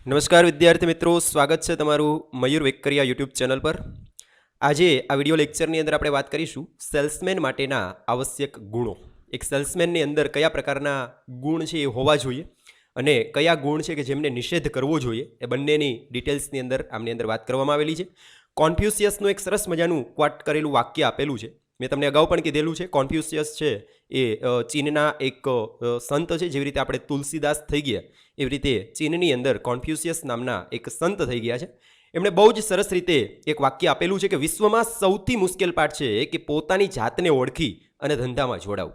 નમસ્કાર વિદ્યાર્થી મિત્રો, સ્વાગત છે તમારું મયુર વેકરિયા યુટ્યુબ ચેનલ પર। આજે આ વિડિયો લેક્ચરની અંદર આપણે વાત કરીશું સેલ્સમેન માટેના આવશ્યક ગુણો। એક સેલ્સમેનની અંદર કયા પ્રકારના ગુણ છે એ હોવા જોઈએ અને કયા ગુણ છે કે જેમને નિષેધ કરવો જોઈએ એ બંનેની ડિટેલ્સની અંદર આમની અંદર વાત કરવામાં આવેલી છે। કોન્ફ્યુશિયસનું એક સરસ મજાનું ક્વોટ કરેલું વાક્ય આપેલું છે। મેં તમને અગાઉ પણ કીધેલું છે, કોન્ફ્યુશિયસ છે એ ચીનના એક સંત છે। જેવી રીતે આપણે તુલસીદાસ થઈ ગયા એવી રીતે ચીનની અંદર કોન્ફ્યુશિયસ નામના એક સંત થઈ ગયા છે। એમણે બહુ જ સરસ રીતે એક વાક્ય આપેલું છે કે વિશ્વમાં સૌથી મુશ્કેલ પાઠ છે કે પોતાની જાતને ઓળખી અને ધંધામાં જોડાવું।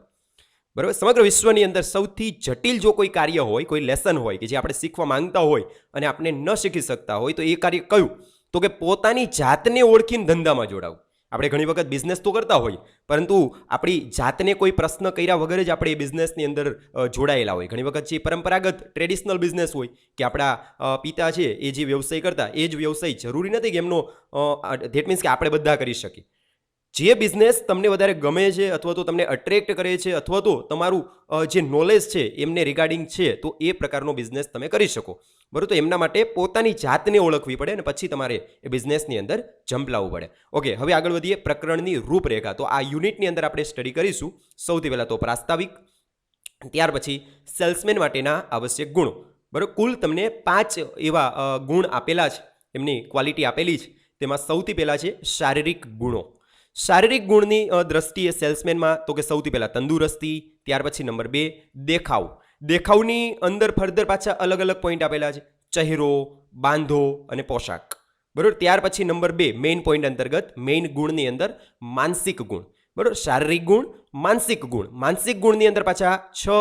બરાબર, સમગ્ર વિશ્વની અંદર સૌથી જટિલ જો કોઈ કાર્ય હોય, કોઈ લેસન હોય કે જે આપણે શીખવા માંગતા હોય અને આપણે ન શીખી શકતા હોય તો એ કાર્ય કયું? તો કે પોતાની જાતને ઓળખીને ધંધામાં જોડાવું। આપણે ઘણી વખત બિઝનેસ તો કરતા હોય, પરંતુ આપણી જાતને કોઈ પ્રશ્ન કર્યા વગર જ આપણે એ બિઝનેસની અંદર જોડાયેલા હોય। ઘણી વખત જે પરંપરાગત ટ્રેડિશનલ બિઝનેસ હોય કે આપણા પિતા છે એ જે વ્યવસાય કરતા એ જ વ્યવસાય જરૂરી નથી કે એમનો ધેટ મીન્સ કે આપણે બધા કરી શકીએ। જે બિઝનેસ તમને વધારે ગમે છે અથવા તો તમને અટ્રેક્ટ કરે છે અથવા તો તમારું જે નોલેજ છે એમને રિગાર્ડિંગ છે તો એ પ્રકારનો બિઝનેસ તમે કરી શકો। બરાબર, તો એમના માટે પોતાની જાતને ઓળખવી પડે અને પછી તમારે એ બિઝનેસની અંદર જમ્પ લાવવું પડે। ઓકે, હવે આગળ વધીએ પ્રકરણની રૂપરેખા। તો આ યુનિટની અંદર આપણે સ્ટડી કરીશું સૌથી પહેલાં તો પ્રાસ્તાવિક, ત્યાર પછી સેલ્સમેન માટેના આવશ્યક ગુણો। બરાબર, કુલ તમને 5 એવા ગુણ આપેલા છે, એમની ક્વોલિટી આપેલી છે। તેમાં સૌથી પહેલાં છે શારીરિક ગુણો। શારીરિક ગુણની દ્રષ્ટિએ સેલ્સમેનમાં તો કે સૌથી પહેલાં તંદુરસ્તી, ત્યાર પછી નંબર 2 દેખાવ। દેખાવની અંદર ફર્ધર પાછા અલગ અલગ પોઈન્ટ આપેલા છે, ચહેરો, બાંધો અને પોશાક। બરાબર, ત્યાર પછી નંબર 2 મેઇન પોઈન્ટ અંતર્ગત મેઇન ગુણની અંદર માનસિક ગુણ। બરાબર, શારીરિક ગુણ, માનસિક ગુણ। માનસિક ગુણની અંદર પાછા 6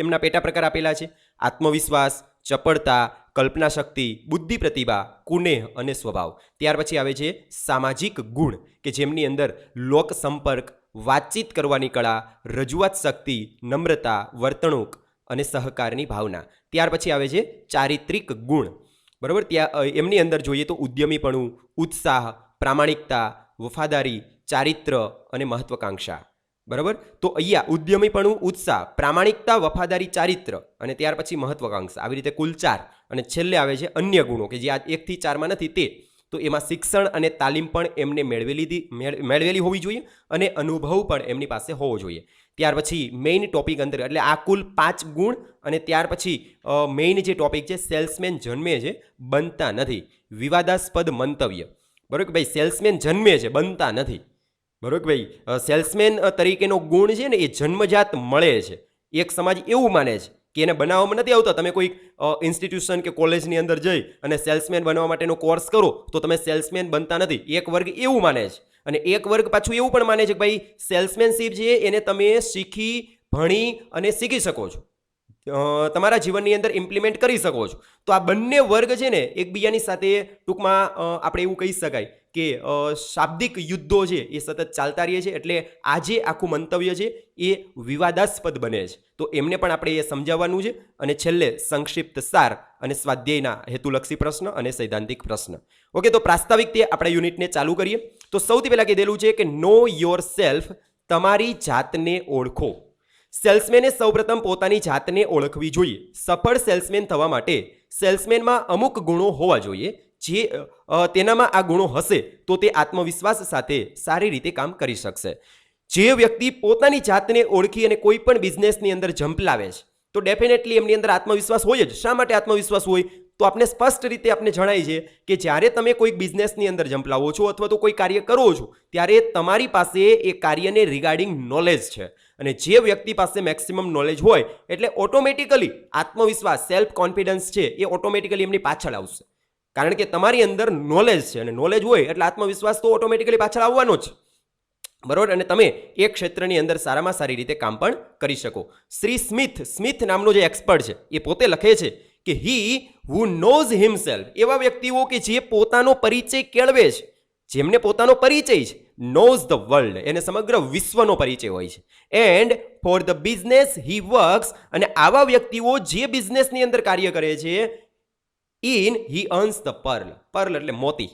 એમના પેટા પ્રકાર આપેલા છે, આત્મવિશ્વાસ, ચપળતા, કલ્પના શક્તિ, બુદ્ધિ પ્રતિભા, કુનેહ અને સ્વભાવ। ત્યાર પછી આવે છે સામાજિક ગુણ કે જેમની અંદર લોક સંપર્ક, વાતચીત કરવાની કળા, રજૂઆત શક્તિ, નમ્રતા, વર્તણૂક અને સહકારની ભાવના। ત્યાર પછી આવે છે ચારિત્રિક ગુણ। બરાબર, ત્યાં એમની અંદર જોઈએ તો ઉદ્યમીપણું, ઉત્સાહ, પ્રામાણિકતા, વફાદારી, ચારિત્ર અને મહત્વાકાંક્ષા। બરાબર, તો અહીંયા ઉદ્યમીપણું, ઉત્સાહ, પ્રામાણિકતા, વફાદારી, ચારિત્ર અને ત્યાર પછી મહત્વાકાંક્ષા, આવી રીતે કુલ 4। અને છેલ્લે આવે છે અન્ય ગુણો કે જે આ 1 થી 4માં નથી તે। તો એમાં શિક્ષણ અને તાલીમ પણ એમને મેળવેલી હોવી જોઈએ અને અનુભવ પણ એમની પાસે હોવો જોઈએ। ત્યાર પછી મેઇન ટોપિક અંદર એટલે આ કુલ 5 ગુણ અને ત્યાર પછી મેઇન જે ટોપિક છે સેલ્સમેન જન્મે છે બનતા નથી, વિવાદાસ્પદ મંતવ્ય। બરાબર કે ભાઈ સેલ્સમેન જન્મે છે બનતા નથી। બરાબર કે ભાઈ સેલ્સમેન તરીકેનો ગુણ છે ને એ જન્મજાત મળે છે। એક સમાજ એવું માને છે કે એને બનાવવામાં નથી આવતા। તમે કોઈ ઇન્સ્ટિટ્યુશન કે કોલેજની અંદર જઈ અને સેલ્સમેન બનવા માટેનો કોર્સ કરો તો તમે સેલ્સમેન બનતા નથી, એક વર્ગ એવું માને છે। અને એક વર્ગ પાછું એવું પણ માને છે કે ભાઈ સેલ્સમેનશીપ છે એને તમે શીખી, ભણી અને શીખી શકો છો, તમારા જીવનની અંદર ઇમ્પ્લિમેન્ટ કરી શકો છો। તો આ બંને વર્ગ છે ને એકબીજાની સાથે ટૂંકમાં આપણે એવું કહી શકાય કે શાબ્દિક યુદ્ધો છે એ સતત ચાલતા રહે છે, એટલે આ જે આખું મંતવ્ય છે એ વિવાદાસ્પદ બને છે। તો એમને પણ આપણે એ સમજાવવાનું છે। અને છેલ્લે સંક્ષિપ્ત સાર અને સ્વાધ્યાયના હેતુલક્ષી પ્રશ્ન અને સૈદ્ધાંતિક પ્રશ્ન। ઓકે, તો પ્રાસ્તાવિક તે આપણા યુનિટને ચાલુ કરીએ। તો સૌથી પહેલાં કીધેલું છે કે નો યોર સેલ્ફ, તમારી જાતને ઓળખો। સેલ્સમેને સૌપ્રથમ પોતાની જાતને ઓળખવી જોઈએ। સફળ સેલ્સમેન થવા માટે સેલ્સમેનમાં અમુક ગુણો હોવા જોઈએ, જે તેનામાં આ ગુણો હશે તો તે આત્મવિશ્વાસ સાથે સારી રીતે કામ કરી શકશે। જે વ્યક્તિ પોતાની જાતને ઓળખી અને કોઈ પણ બિઝનેસની અંદર જમ્પ લાવે છે તો ડેફિનેટલી એમની અંદર આત્મવિશ્વાસ હોય જ। શા માટે આત્મવિશ્વાસ હોય? તો આપણે સ્પષ્ટ રીતે આપણે જણાય છે કે જ્યારે તમે કોઈ બિઝનેસની અંદર જમ્પ લાવો છો અથવા તો કોઈ કાર્ય કરો છો ત્યારે તમારી પાસે એ કાર્યને રિગાર્ડિંગ નોલેજ છે। અને જે વ્યક્તિ પાસે મેક્સિમમ નોલેજ હોય એટલે ઓટોમેટિકલી આત્મવિશ્વાસ, સેલ્ફ કોન્ફિડન્સ છે એ ઓટોમેટિકલી એમની પાછળ આવશે, કારણ કે તમારી અંદર નોલેજ છે અને નોલેજ હોય એટલે આત્મવિશ્વાસ તો ઓટોમેટિકલી પાછળ આવવાનો જ। બરોબર, અને તમે એક ક્ષેત્રની અંદર સારામાં સારી રીતે કામ પણ કરી શકો। શ્રી સ્મિથ નામનો જે એક્સપર્ટ છે એ પોતે લખે છે કે હી હુ નોઝ હિમસેલ્ફ, એવા વ્યક્તિઓ કે જે પોતાનો પરિચય કેળવે છે, જેમને પોતાનો પરિચય છે, નોઝ ધ વર્લ્ડ, એને સમગ્ર વિશ્વનો પરિચય હોય છે। And for the business he works, અને આવા વ્યક્તિઓ જે બિઝનેસની અંદર કાર્ય કરે છે in he અર્ન્સ the Perl, Perl એટલે મોતી।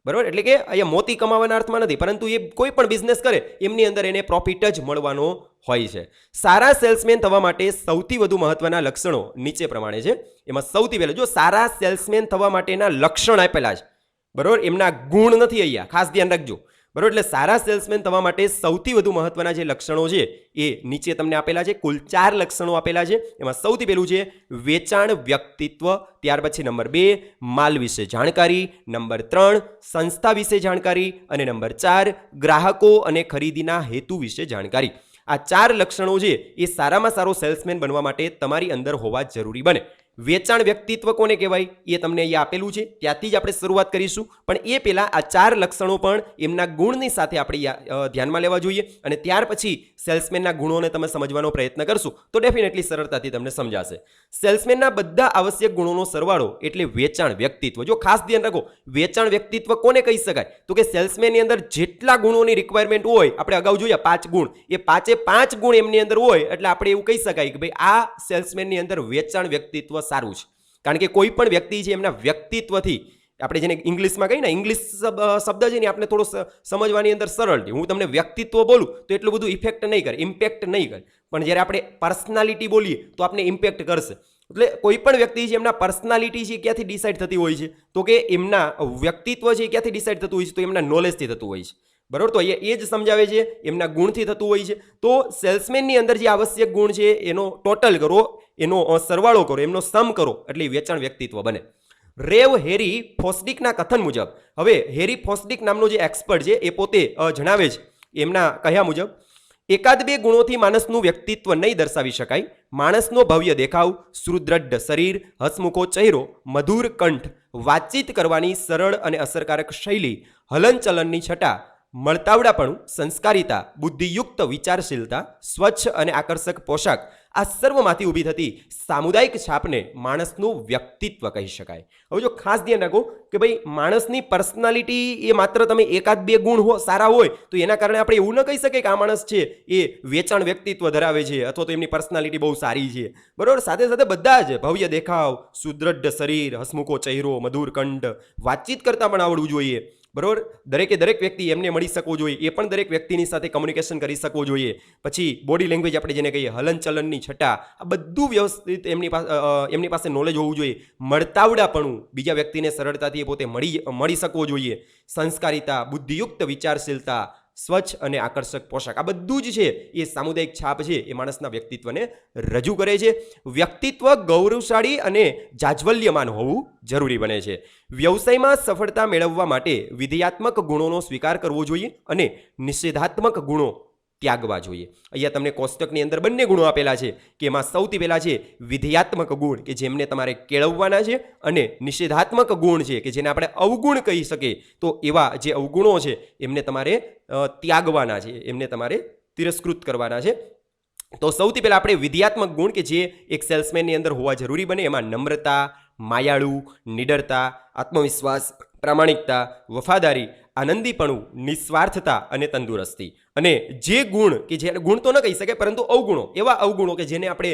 બરાબર, એટલે કે અહીંયા મોતી કમાવાના અર્થમાં નથી, પરંતુ એ કોઈ પણ બિઝનેસ કરે એમની અંદર એને પ્રોફિટ જ મળવાનો હોય છે. સારા સેલ્સમેન થવા માટે સૌથી વધુ મહત્વના લક્ષણો નીચે પ્રમાણે છે. એમાં સૌથી પહેલાં જો સારા સેલ્સમેન થવા માટેના લક્ષણ આપેલા છે, બરાબર, એમના ગુણ નથી અહીંયા, ખાસ ધ્યાન રાખજો, બરાબર. એટલે સારા સેલ્સમેન થવા માટે સૌથી વધુ મહત્વના જે લક્ષણો છે એ નીચે તમને આપેલા છે. કુલ 4 લક્ષણો આપેલા છે. એમાં સૌથી પહેલું છે વેચાણ વ્યક્તિત્વ, ત્યાર પછી નંબર 2 માલ વિશે જાણકારી, નંબર 3 સંસ્થા વિશે જાણકારી અને નંબર 4 ગ્રાહકો અને ખરીદીના હેતુ વિશે જાણકારી. આ 4 લક્ષણો છે એ સારામાં સારો સેલ્સમેન બનવા માટે તમારી અંદર હોવા જરૂરી બને. વેચાણ વ્યક્તિત્વ કોને કહેવાય એ તમને અહીંયા આપેલું છે, ત્યાંથી જ આપણે શરૂઆત કરીશું. પણ એ પહેલાં આ 4 લક્ષણો પણ એમના ગુણની સાથે આપણે ધ્યાનમાં લેવા જોઈએ અને ત્યાર પછી સેલ્સમેનના ગુણોને તમે સમજવાનો પ્રયત્ન કરશો તો ડેફિનેટલી સરળતાથી તમને સમજાશે. સેલ્સમેનના બધા આવશ્યક ગુણોનો સરવાળો એટલે વેચાણ વ્યક્તિત્વ. જો ખાસ ધ્યાન રાખો, વેચાણ વ્યક્તિત્વ કોને કહી શકાય તો કે સેલ્સમેનની અંદર જેટલા ગુણોની રિક્વાયરમેન્ટ હોય, આપણે અગાઉ જોયા 5 ગુણ, એ 5 ગુણ એમની અંદર હોય એટલે આપણે એવું કહી શકાય કે ભાઈ આ સેલ્સમેનની અંદર વેચાણ વ્યક્તિત્વ સારું છે. કારણ કે કોઈ પણ વ્યક્તિ છે એમના વ્યક્તિત્વથી, આપણે જેને ઇંગ્લિશમાં કહીએ ને, ઇંગ્લિશ શબ્દ છે ને આપણે થોડો સમજવાની અંદર સરળ છે. હું તમને વ્યક્તિત્વ બોલું તો એટલું બધું ઇફેક્ટ નહીં કરે, ઇમ્પેક્ટ નહીં કરે, પણ જ્યારે આપણે પર્સનાલિટી બોલીએ તો આપણે ઇમ્પેક્ટ કરશે. એટલે કોઈ પણ વ્યક્તિ છે એમના પર્સનાલિટી છે ક્યાંથી ડિસાઇડ થતી હોય છે તો કે એમના વ્યક્તિત્વ છે ક્યાંથી ડિસાઇડ થતું હોય છે તો એમના નોલેજથી થતું હોય છે, બરાબર. તો એ જ સમજાવે છે એમના ગુણથી થતું હોય છે. તો સેલ્સમેનની અંદર જે આવશ્યક ગુણ છે એનો ટોટલ કરો, એનો સરવાળો કરો, એમનો સમ કરો એટલે વેચાણ વ્યક્તિત્વ બને. રેવ હેરી ફોસ્ડિકના કથન મુજબ, હવે હેરી ફોસ્ડિક નામનો જે એક્સપર્ટ છે એ પોતે જણાવે છે એમના કહ્યા મુજબ, 1-2 ગુણોથી માણસનું વ્યક્તિત્વ નહીં દર્શાવી શકાય. માણસનો ભવ્ય દેખાવ, સુદૃઢ શરીર, હસમુખો ચહેરો, મધુર કંઠ, વાતચીત કરવાની સરળ અને અસરકારક શૈલી, હલનચલનની છટા, મળતાવડાપણું, સંસ્કારિતા, બુદ્ધિયુક્ત વિચારશીલતા, સ્વચ્છ અને આકર્ષક પોશાક, આ સર્વમાંથી ઊભી થતી સામુદાયિક છાપને માણસનું વ્યક્તિત્વ કહી શકાય. હવે જો ખાસ ધ્યાન રાખો કે ભાઈ માણસની પર્સનાલિટી એ માત્ર તમે 1-2 ગુણ સારા હોય તો એના કારણે આપણે એવું ન કહી શકીએ કે આ માણસ છે એ વેચાણ વ્યક્તિત્વ ધરાવે છે અથવા તો એમની પર્સનાલિટી બહુ સારી છે, બરાબર. સાથે સાથે બધા જ ભવ્ય દેખાવ, સુદૃઢ શરીર, હસમુખો ચહેરો, મધુર કંઠ, વાતચીત કરતા પણ આવડવું જોઈએ, બરાબર. દરેક વ્યક્તિ એમને મળી શકવો જોઈએ, એ પણ દરેક વ્યક્તિની સાથે કમ્યુનિકેશન કરી શકવો જોઈએ. પછી બોડી લેંગ્વેજ આપણે જેને કહીએ, હલનચલનની છટા, આ બધું વ્યવસ્થિત એમની પાસે નોલેજ હોવું જોઈએ. મળતાવડાપણું, બીજા વ્યક્તિને સરળતાથી પોતે મળી શકવો જોઈએ. સંસ્કારિતા, બુદ્ધિયુક્ત વિચારશીલતા, સ્વચ્છ અને આકર્ષક પોશાક, આ બધું જ છે એ સામુદાયિક છાપ છે એ માણસના વ્યક્તિત્વને રજૂ કરે છે. વ્યક્તિત્વ ગૌરવશાળી અને જાજવલ્યમાન હોવું જરૂરી બને છે. વ્યવસાયમાં સફળતા મેળવવા માટે વિધેયાત્મક ગુણોનો સ્વીકાર કરવો જોઈએ અને નિષેધાત્મક ગુણો ત્યાગવા જોઈએ. અહીંયા તમને કોષ્ટકની અંદર બંને ગુણો આપેલા છે કે એમાં સૌથી પહેલા છે વિધેયાત્મક ગુણ કે જેમને તમારે કેળવવાના છે અને નિષેધાત્મક ગુણ છે કે જેને આપણે અવગુણ કહી શકીએ. તો એવા જે અવગુણો છે એમને તમારે ત્યાગવાના છે, એમને તમારે તિરસ્કૃત કરવાના છે. તો સૌથી પહેલાં આપણે વિધેયાત્મક ગુણ કે જે એક સેલ્સમેનની અંદર હોવા જરૂરી બને, એમાં નમ્રતા, માયાળુ, નિડરતા, આત્મવિશ્વાસ, પ્રામાણિકતા, વફાદારી, આનંદીપણું, નિસ્વાર્થતા અને તંદુરસ્તી. અને જે ગુણ કે જે ગુણ તો ન કહી શકાય પરંતુ અવગુણો, એવા અવગુણો કે જેને આપણે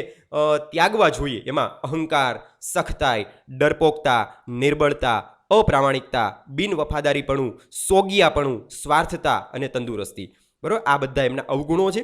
ત્યાગવા જોઈએ, એમાં અહંકાર, સખ્તાઈ, ડરપોકતા, નિર્બળતા, અપ્રામાણિકતા, બિનવફાદારીપણું, સોગિયાપણું, સ્વાર્થતા અને તંદુરસ્તી, બરાબર. આ બધા એમના અવગુણો છે.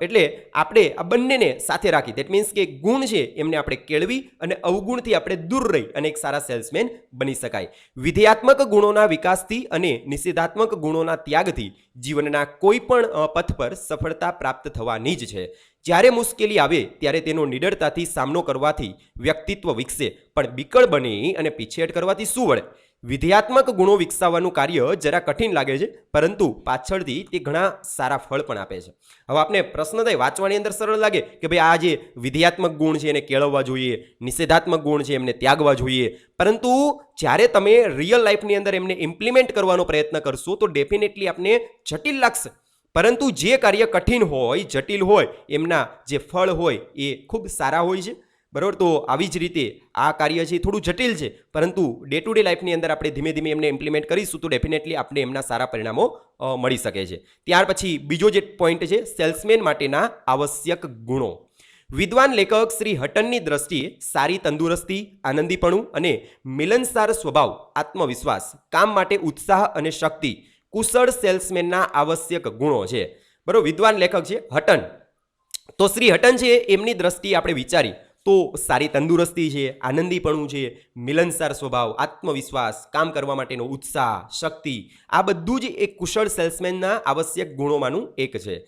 એટલે આપણે આ બંનેને સાથે રાખી, દેટ મીન્સ કે ગુણ છે એમને આપણે કેળવી અને અવગુણથી આપણે દૂર રહી અને એક સારા સેલ્સમેન બની શકાય. વિધેયાત્મક ગુણોના વિકાસથી અને નિષેધાત્મક ગુણોના ત્યાગથી જીવનના કોઈ પણ પથ પર સફળતા પ્રાપ્ત થવાની જ છે. જ્યારે મુશ્કેલી આવે ત્યારે તેનો નિડરતાથી સામનો કરવાથી વ્યક્તિત્વ વિકસે, પણ બીકળ બની અને પીછેહટ કરવાથી શું વળે. વિધેયાત્મક ગુણો વિકસાવવાનું કાર્ય જરા કઠિન લાગે છે પરંતુ પાછળથી તે ઘણા સારા ફળ પણ આપે છે. હવે આપણે પ્રશ્ન થાય, વાંચવાની અંદર સરળ લાગે કે ભાઈ આ જે વિધેયાત્મક ગુણ છે એને કેળવવા જોઈએ, નિષેધાત્મક ગુણ છે એમને ત્યાગવા જોઈએ, પરંતુ જ્યારે તમે રિયલ લાઈફની અંદર એમને ઇમ્પ્લિમેન્ટ કરવાનો પ્રયત્ન કરશો તો ડેફિનેટલી આપને જટિલ લાગશે. પરંતુ જે કાર્ય કઠિન હોય, જટિલ હોય, એમના જે ફળ હોય એ ખૂબ સારા હોય છે, બરાબર. તો આવી જ રીતે આ કાર્ય છે થોડું જટિલ છે પરંતુ ડે ટુ ડે લાઈફની અંદર આપણે ધીમે ધીમે એમને ઇમ્પ્લિમેન્ટ કરીશું તો ડેફિનેટલી આપણે એમના સારા પરિણામો મળી શકે છે. ત્યાર પછી બીજો જે પોઈન્ટ છે સેલ્સમેન માટેના આવશ્યક ગુણો. વિદ્વાન લેખક શ્રી હટનની દ્રષ્ટિએ સારી તંદુરસ્તી, આનંદીપણું અને મિલનસાર સ્વભાવ, આત્મવિશ્વાસ, કામ માટે ઉત્સાહ અને શક્તિ કુશળ સેલ્સમેનના આવશ્યક ગુણો છે, બરાબર. વિદ્વાન લેખક છે હટન, તો શ્રી હટન છે એમની દ્રષ્ટિએ આપણે વિચારી તો સારી તંદુરસ્તી છે, આનંદીપણું છે, મિલનસાર સ્વભાવ, આત્મવિશ્વાસ, કામ કરવા માટેનો ઉત્સાહ, શક્તિ, આ બધું જ એક કુશળ સેલ્સમેનના આવશ્યક ગુણોમાંનું એક છે.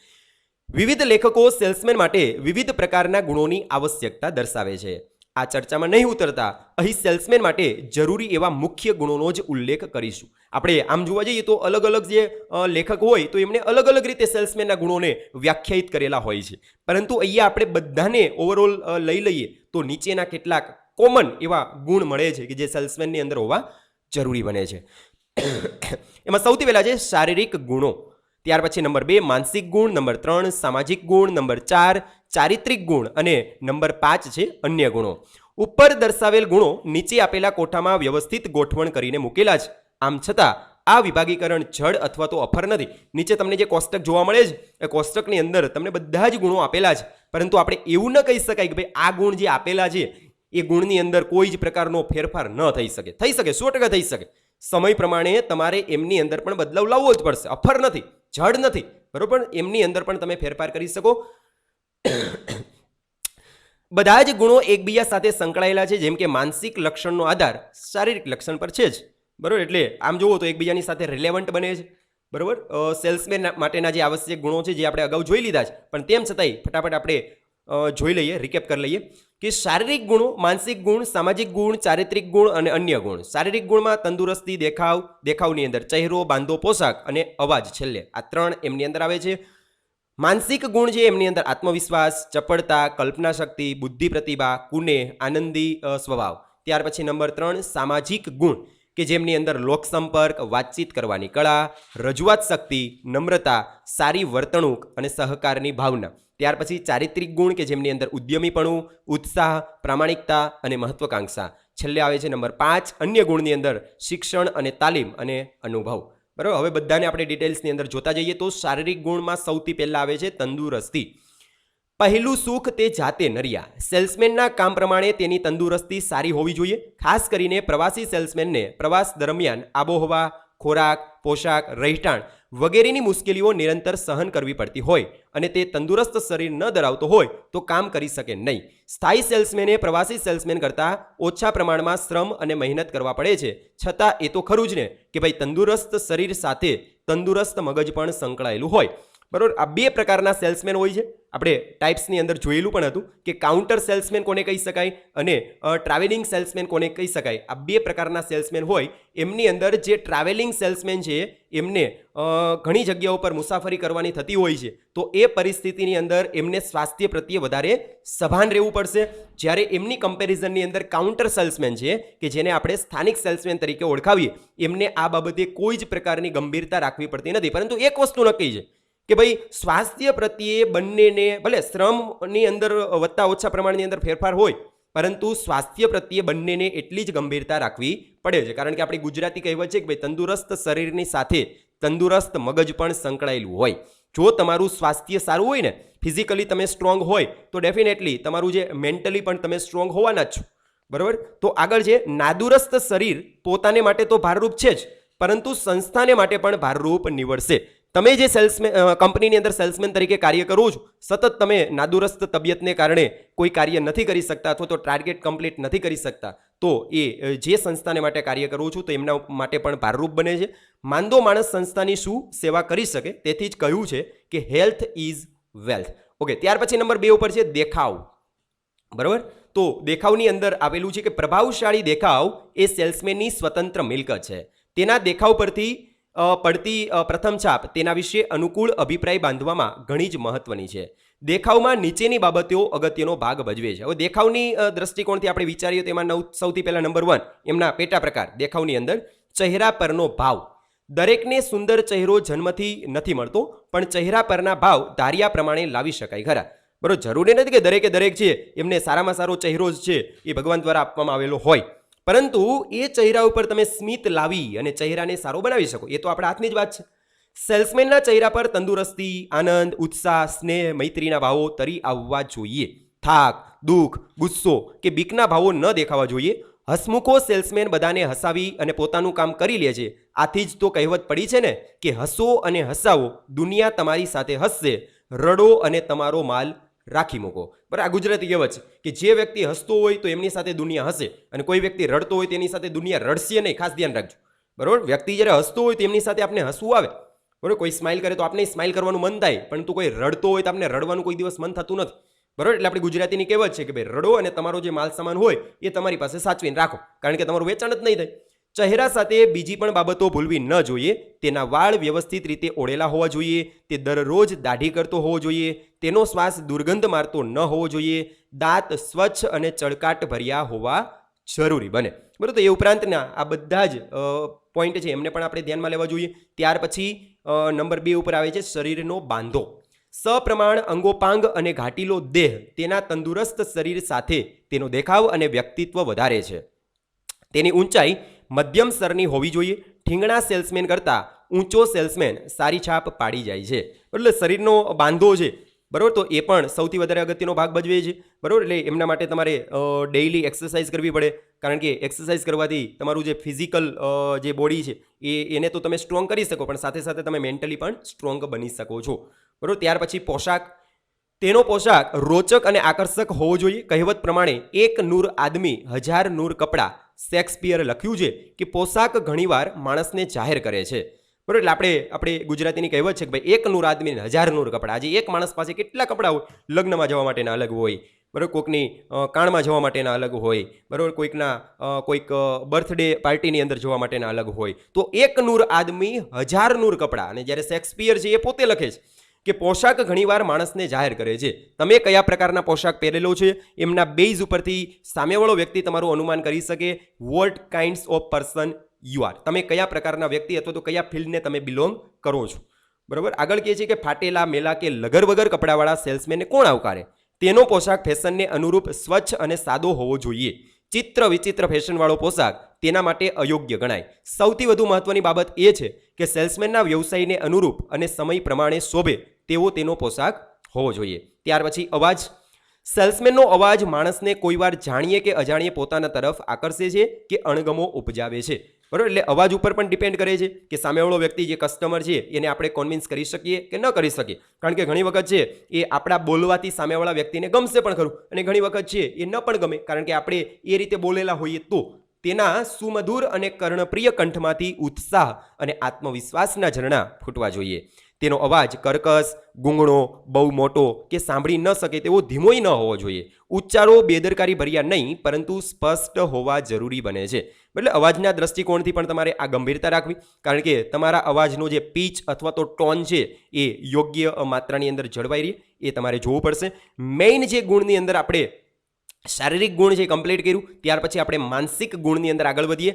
વિવિધ લેખકો સેલ્સમેન માટે વિવિધ પ્રકારના ગુણોની આવશ્યકતા દર્શાવે છે. આ ચર્ચામાં નહીં ઉતરતા અહીં સેલ્સમેન માટે જરૂરી એવા મુખ્ય ગુણોનો જ ઉલ્લેખ કરીશું. આપણે આમ જોવા જઈએ તો અલગ અલગ જે લેખક હોય તો એમણે અલગ અલગ રીતે સેલ્સમેનના ગુણોને વ્યાખ્યાયિત કરેલા હોય છે, પરંતુ અહીંયા આપણે બધાને ઓવરઓલ લઈ લઈએ તો નીચેના કેટલાક કોમન એવા ગુણ મળે છે કે જે સેલ્સમેનની અંદર હોવા જરૂરી બને છે. એમાં સૌથી પહેલા છે શારીરિક ગુણો, ત્યાર પછી નંબર 2 માનસિક ગુણ, નંબર 3 સામાજિક ગુણ, નંબર 4 ચારિત્રિક ગુણ અને નંબર 5 છે અન્ય ગુણો. ઉપર દર્શાવેલ ગુણો નીચે આપેલા કોઠામાં વ્યવસ્થિત ગોઠવણ કરીને મૂકેલા છે. આમ છતાં આ વિભાગીકરણ જડ અથવા તો અફર નથી. નીચે તમને જે કોષ્ટક જોવા મળે છે એ કોષ્ટકની અંદર તમને બધા જ ગુણો આપેલા છે, પરંતુ આપણે એવું ન કહી શકાય કે ભાઈ આ ગુણ જે આપેલા છે એ ગુણની અંદર કોઈ જ પ્રકારનો ફેરફાર ન થઈ શકે. થઈ શકે, 100% થઈ શકે. સમય પ્રમાણે તમારે એમની અંદર પણ બદલાવ લાવવો જ પડશે. અફર નથી, જડ નથી, બરોબર. એમની અંદર પણ તમે ફેરફાર કરી શકો. બધા જ ગુણો એકબીજા સાથે સંકળાયેલા છે. જેમ કે માનસિક લક્ષણનો આધાર શારીરિક લક્ષણ પર છે જ, બરોબર. એટલે આમ જુઓ તો એકબીજાની સાથે રિલેવન્ટ બને છે, બરોબર. સેલ્સમેન માટેના જે આવશ્યક ગુણો છે જે આપણે અગાઉ જોઈ લીધા છે, પણ તેમ છતાંય ફટાફટ આપણે જોઈ લઈએ, રિકેપ કરી લઈએ કે શારીરિક ગુણો, માનસિક ગુણ, સામાજિક ગુણ, ચારિત્રિક ગુણ અને અન્ય ગુણ. શારીરિક ગુણમાં તંદુરસ્તી, દેખાવની અંદર ચહેરો, બાંધો પોશાક અને અવાજ, છેલ્લે આ 3 એમની અંદર આવે છે. માનસિક ગુણ છે એમની અંદર આત્મવિશ્વાસ, ચપળતા, કલ્પના શક્તિ, બુદ્ધિ પ્રતિભા, કુનેહ, આનંદી સ્વભાવ. ત્યાર પછી નંબર 3 સામાજિક ગુણ કે જેમની અંદર લોક સંપર્ક, વાતચીત કરવાની કળા, રજૂઆત શક્તિ, નમ્રતા, સારી વર્તણૂક અને સહકારની ભાવના. ત્યાર પછી ચારિત્રિક ગુણ કે જેમની અંદર ઉદ્યમીપણું, ઉત્સાહ, પ્રામાણિકતા અને મહત્વાકાંક્ષા. છેલ્લે આવે છે નંબર 5 અન્ય ગુણની અંદર શિક્ષણ અને તાલીમ અને અનુભવ. બરાબર. હવે બધાને આપણે ડિટેલ્સની અંદર જોતા જઈએ તો શારીરિક ગુણમાં સૌથી પહેલા આવે છે તંદુરસ્તી. પહેલું સુખ તે જાતે નર્યા. સેલ્સમેનના કામ પ્રમાણે તેની તંદુરસ્તી સારી હોવી જોઈએ. ખાસ કરીને પ્રવાસી સેલ્સમેનને પ્રવાસ દરમિયાન આબોહવા, ખોરાક, પોશાક, રહેઠાણ વગેરેની મુશ્કેલીઓ નિરંતર સહન કરવી પડતી હોય અને તે તંદુરસ્ત શરીર ન ધરાવતો હોય તો કામ કરી શકે નહીં. સ્થાયી સેલ્સમેને પ્રવાસી સેલ્સમેન કરતાં ઓછા પ્રમાણમાં શ્રમ અને મહેનત કરવા પડે છે, છતાં એ તો ખરું જ ને કે ભાઈ તંદુરસ્ત શરીર સાથે તંદુરસ્ત મગજ પણ સંકળાયેલું હોય, બરાબર. આ 2 પ્રકારના સેલ્સમેન હોય છે. આપણે ટાઈપ્સની અંદર જોયેલું પણ હતું કે કાઉન્ટર સેલ્સમેન કોને કહી શકાય અને ટ્રાવેલિંગ સેલ્સમેન કોને કહી શકાય. આ 2 પ્રકારના સેલ્સમેન હોય. એમની અંદર જે ટ્રાવેલિંગ સેલ્સમેન છે એમને ઘણી જગ્યાઓ પર મુસાફરી કરવાની થતી હોય છે, તો એ પરિસ્થિતિની અંદર એમને સ્વાસ્થ્ય પ્રત્યે વધારે સભાન રહેવું પડશે. જ્યારે એમની કમ્પેરિઝનની અંદર કાઉન્ટર સેલ્સમેન છે કે જેને આપણે સ્થાનિક સેલ્સમેન તરીકે ઓળખાવીએ, એમને આ બાબતે કોઈ જ પ્રકારની ગંભીરતા રાખવી પડતી નથી. પરંતુ એક વસ્તુ નક્કી છે કે ભાઈ સ્વાસ્થ્ય પ્રત્યે બંનેને ભલે શ્રમની અંદર વધતા ઓછા પ્રમાણની અંદર ફેરફાર હોય, પરંતુ સ્વાસ્થ્ય પ્રત્યે બંનેને એટલી જ ગંભીરતા રાખવી પડે છે. કારણ કે આપણી ગુજરાતી કહેવત છે કે ભાઈ તંદુરસ્ત શરીરની સાથે તંદુરસ્ત મગજ પણ સંકળાયેલું હોય. જો તમારું સ્વાસ્થ્ય સારું હોય ને, ફિઝિકલી તમે સ્ટ્રોંગ હોય તો ડેફિનેટલી તમારું જે મેન્ટલી પણ તમે સ્ટ્રોંગ હોવાના જ છો, બરાબર. તો આગળ છે નાદુરસ્ત શરીર પોતાને માટે તો ભારરૂપ છે જ, પરંતુ સંસ્થાને માટે પણ ભારરૂપ નીવડશે. તમે જે સેલ્સમેન કંપનીની અંદર સેલ્સમેન તરીકે કાર્ય કરો છો, સતત તમે નાદુરસ્ત તબિયતને કારણે કોઈ કાર્ય નથી કરી શકતા અથવા તો ટાર્ગેટ કમ્પ્લીટ નથી કરી શકતા, તો એ જે સંસ્થાને માટે કાર્ય કરવું છું તો એમના માટે પણ ભારરૂપ બને છે. માંદો માણસ સંસ્થાની શું સેવા કરી શકે, તેથી જ કહ્યું છે કે હેલ્થ ઇઝ વેલ્થ. ઓકે. ત્યાર પછી નંબર 2 ઉપર છે દેખાવ, બરાબર. તો દેખાવની અંદર આવેલું છે કે પ્રભાવશાળી દેખાવ એ સેલ્સમેનની સ્વતંત્ર મિલકત છે. તેના દેખાવ પરથી પડતી પ્રથમ છાપ તેના વિશે અનુકૂળ અભિપ્રાય બાંધવામાં ઘણી જ મહત્વની છે. દેખાવમાં નીચેની બાબતો અગત્યનો ભાગ ભજવે છે. હવે દેખાવની દ્રષ્ટિકોણથી આપણે વિચારીએ તો એમાં સૌથી પહેલા નંબર 1 એમના પેટા પ્રકાર. દેખાવની અંદર ચહેરા પરનો ભાવ. દરેકને સુંદર ચહેરો જન્મથી નથી મળતો, પણ ચહેરા પરના ભાવ ધાર્યા પ્રમાણે લાવી શકાય ખરા, બરોબર. જરૂરી નથી કે દરેક છે એમને સારામાં સારો ચહેરો જ છે એ ભગવાન દ્વારા આપવામાં આવેલો હોય, પરંતુ એ ચહેરા ઉપર તમે સ્મિત લાવી અને ચહેરાને સારો બનાવી શકો, એ તો આપણા હાથની જ વાત છે. સેલ્સમેનના ચહેરા પર તંદુરસ્તી, આનંદ, ઉત્સાહ, સ્નેહ, મૈત્રીના ભાવો તરી આવવા જોઈએ. થાક, દુઃખ, ગુસ્સો કે બીકના ભાવો ન દેખાવા જોઈએ. હસમુખો સેલ્સમેન બધાને હસાવી અને પોતાનું કામ કરી લે છે. આથી જ તો કહેવત પડી છે ને કે હસો અને હસાવો, દુનિયા તમારી સાથે હસશે, રડો અને તમારો માલ રાખી મૂકો. બરાબર, આ ગુજરાતી કહેવત છે કે જે વ્યક્તિ હસતો હોય તો એમની સાથે દુનિયા હસે અને કોઈ વ્યક્તિ રડતો હોય તેની સાથે દુનિયા રડશે નહીં. ખાસ ધ્યાન રાખજો. બરાબર, વ્યક્તિ જ્યારે હસતો હોય તેમની સાથે આપણે હસવું આવે. બરાબર, કોઈ સ્માઇલ કરે તો આપણે સ્માઇલ કરવાનું મન થાય, પરંતુ કોઈ રડતો હોય તો આપણે રડવાનું કોઈ દિવસ મન થતું નથી. બરાબર, એટલે આપણી ગુજરાતીની કહેવત છે કે ભાઈ રડો અને તમારો જે માલ સામાન હોય એ તમારી પાસે સાચવીને રાખો, કારણ કે તમારું વેચાણ જ નહીં થાય. ચહેરા સાથે બીજી પણ બાબતો ભૂલવી ન જોઈએ. તેના વાળ વ્યવસ્થિત રીતે ઓળેલા હોવા જોઈએ. તે દરરોજ દાઢી કરતો હોવો જોઈએ. તેનો શ્વાસ દુર્ગંધ મારતો ન હોવો જોઈએ. દાંત સ્વચ્છ અને ચળકાટ ભર્યા હોવા જરૂરી બને. બરાબર, તો એ ઉપરાંતના આ બધા જ પોઈન્ટ છે એમને પણ આપણે ધ્યાનમાં લેવા જોઈએ. ત્યાર પછી નંબર 2 ઉપર આવે છે શરીરનો બાંધો. સપ્રમાણ અંગોપાંગ અને ઘાટીલો દેહ તેના તંદુરસ્ત શરીર સાથે તેનો દેખાવ અને વ્યક્તિત્વ વધારે છે. તેની ઊંચાઈ મધ્યમ સ્તરની હોવી જોઈએ. ઠીંગણા સેલ્સમેન કરતાં ઊંચો સેલ્સમેન સારી છાપ પાડી જાય છે. એટલે શરીરનો બાંધો છે, બરાબર, તો એ પણ સૌથી વધારે અગત્યનો ભાગ ભજવે છે. બરાબર, એટલે એમના માટે તમારે ડેઇલી એક્સરસાઇઝ કરવી પડે, કારણ કે એક્સરસાઇઝ કરવાથી તમારું જે ફિઝિકલ જે બોડી છે એને તો તમે સ્ટ્રોંગ કરી શકો, પણ સાથે સાથે તમે મેન્ટલી પણ સ્ટ્રોંગ બની શકો છો. બરાબર, ત્યાર પછી પોશાક. તેનો પોશાક રોચક અને આકર્ષક હોવો જોઈએ. કહેવત પ્રમાણે 1 નૂર આદમી 1000 નૂર કપડાં. શેક્સપિયરે લખ્યું છે કે પોશાક ઘણીવાર માણસને જાહેર કરે છે. બરાબર, એટલે આપણે ગુજરાતીની કહેવત છે કે ભાઈ 1 નૂર આદમી 1000 નૂર કપડાં. આજે એક માણસ પાસે કેટલા કપડાં હોય? લગ્નમાં જવા માટેના અલગ હોય, બરાબર, કોઈકની કાણમાં જવા માટેના અલગ હોય, બરાબર, કોઈક બર્થડે પાર્ટીની અંદર જવા માટેના અલગ હોય. તો 1 નૂર આદમી 1000 નૂર કપડાં. અને જ્યારે શેક્સપિયર છે એ પોતે લખે છે કે પોશાક ઘણીવાર માણસને જાહેર કરે છે. તમે કયા પ્રકારના પોશાક પહેરેલો છે એમના બેઝ ઉપરથી સામેવાળો વ્યક્તિ તમારું અનુમાન કરી શકે what kinds of person you are. તમે કયા પ્રકારના વ્યક્તિ અથવા તો કયા ફિલ્ડને તમે બિલોંગ કરો છો. બરાબર, આગળ કહે છે કે ફાટેલા મેલા કે લગર વગર કપડાવાળા સેલ્સમેનને કોણ આવકારે? તેનો પોશાક ફેશનને અનુરૂપ સ્વચ્છ અને સાદો હોવો જોઈએ. ચિત્ર વિચિત્ર ફેશનવાળો પોશાક તેના માટે અયોગ્ય ગણાય. સૌથી વધુ મહત્વની બાબત એ છે કે સેલ્સમેનના વ્યવસાયને અનુરૂપ અને સમય પ્રમાણે શોભે તેવો તેનો પોશાક હોવો જોઈએ. ત્યાર પછી અવાજ. સેલ્સમેનનો અવાજ માણસને કોઈવાર જાણીએ કે અજાણીએ પોતાના તરફ આકર્ષે છે કે અણગમો ઉપજાવે છે. બરાબર, એટલે અવાજ ઉપર પણ ડિપેન્ડ કરે છે કે સામેવાળો વ્યક્તિ જે કસ્ટમર છે એને આપણે કન્વિન્સ કરી શકીએ કે ન કરી શકીએ. કારણ કે ઘણી વખત છે એ આપણા બોલવાથી સામેવાળા વ્યક્તિને ગમશે પણ ખરું, અને ઘણી વખત છે એ ન પણ ગમે, કારણ કે આપણે એ રીતે બોલેલા હોઈએ તો તેના સુમધુર અને કર્ણપ્રિય કંઠમાંથી ઉત્સાહ અને આત્મવિશ્વાસના ઝરણા ફૂટવા જોઈએ. તેનો અવાજ કર્કશ, ગૂંગણો, બહુ મોટો કે સાંભળી ન શકે તેવો ધીમોય ન હોવો જોઈએ. ઉચ્ચારો બેદરકારી ભર્યા નહીં, પરંતુ સ્પષ્ટ હોવા જરૂરી બને છે. એટલે અવાજના દ્રષ્ટિકોણથી પણ તમારે આ ગંભીરતા રાખવી, કારણ કે તમારા અવાજનો જે પીચ અથવા તો ટોન છે એ યોગ્ય માત્રાની અંદર જળવાઈ રહે એ તમારે જોવું પડશે. મેઇન જે ગુણની અંદર આપણે શારીરિક ગુણ છે કમ્પ્લીટ કર્યું, ત્યાર પછી આપણે માનસિક ગુણની અંદર આગળ વધીએ.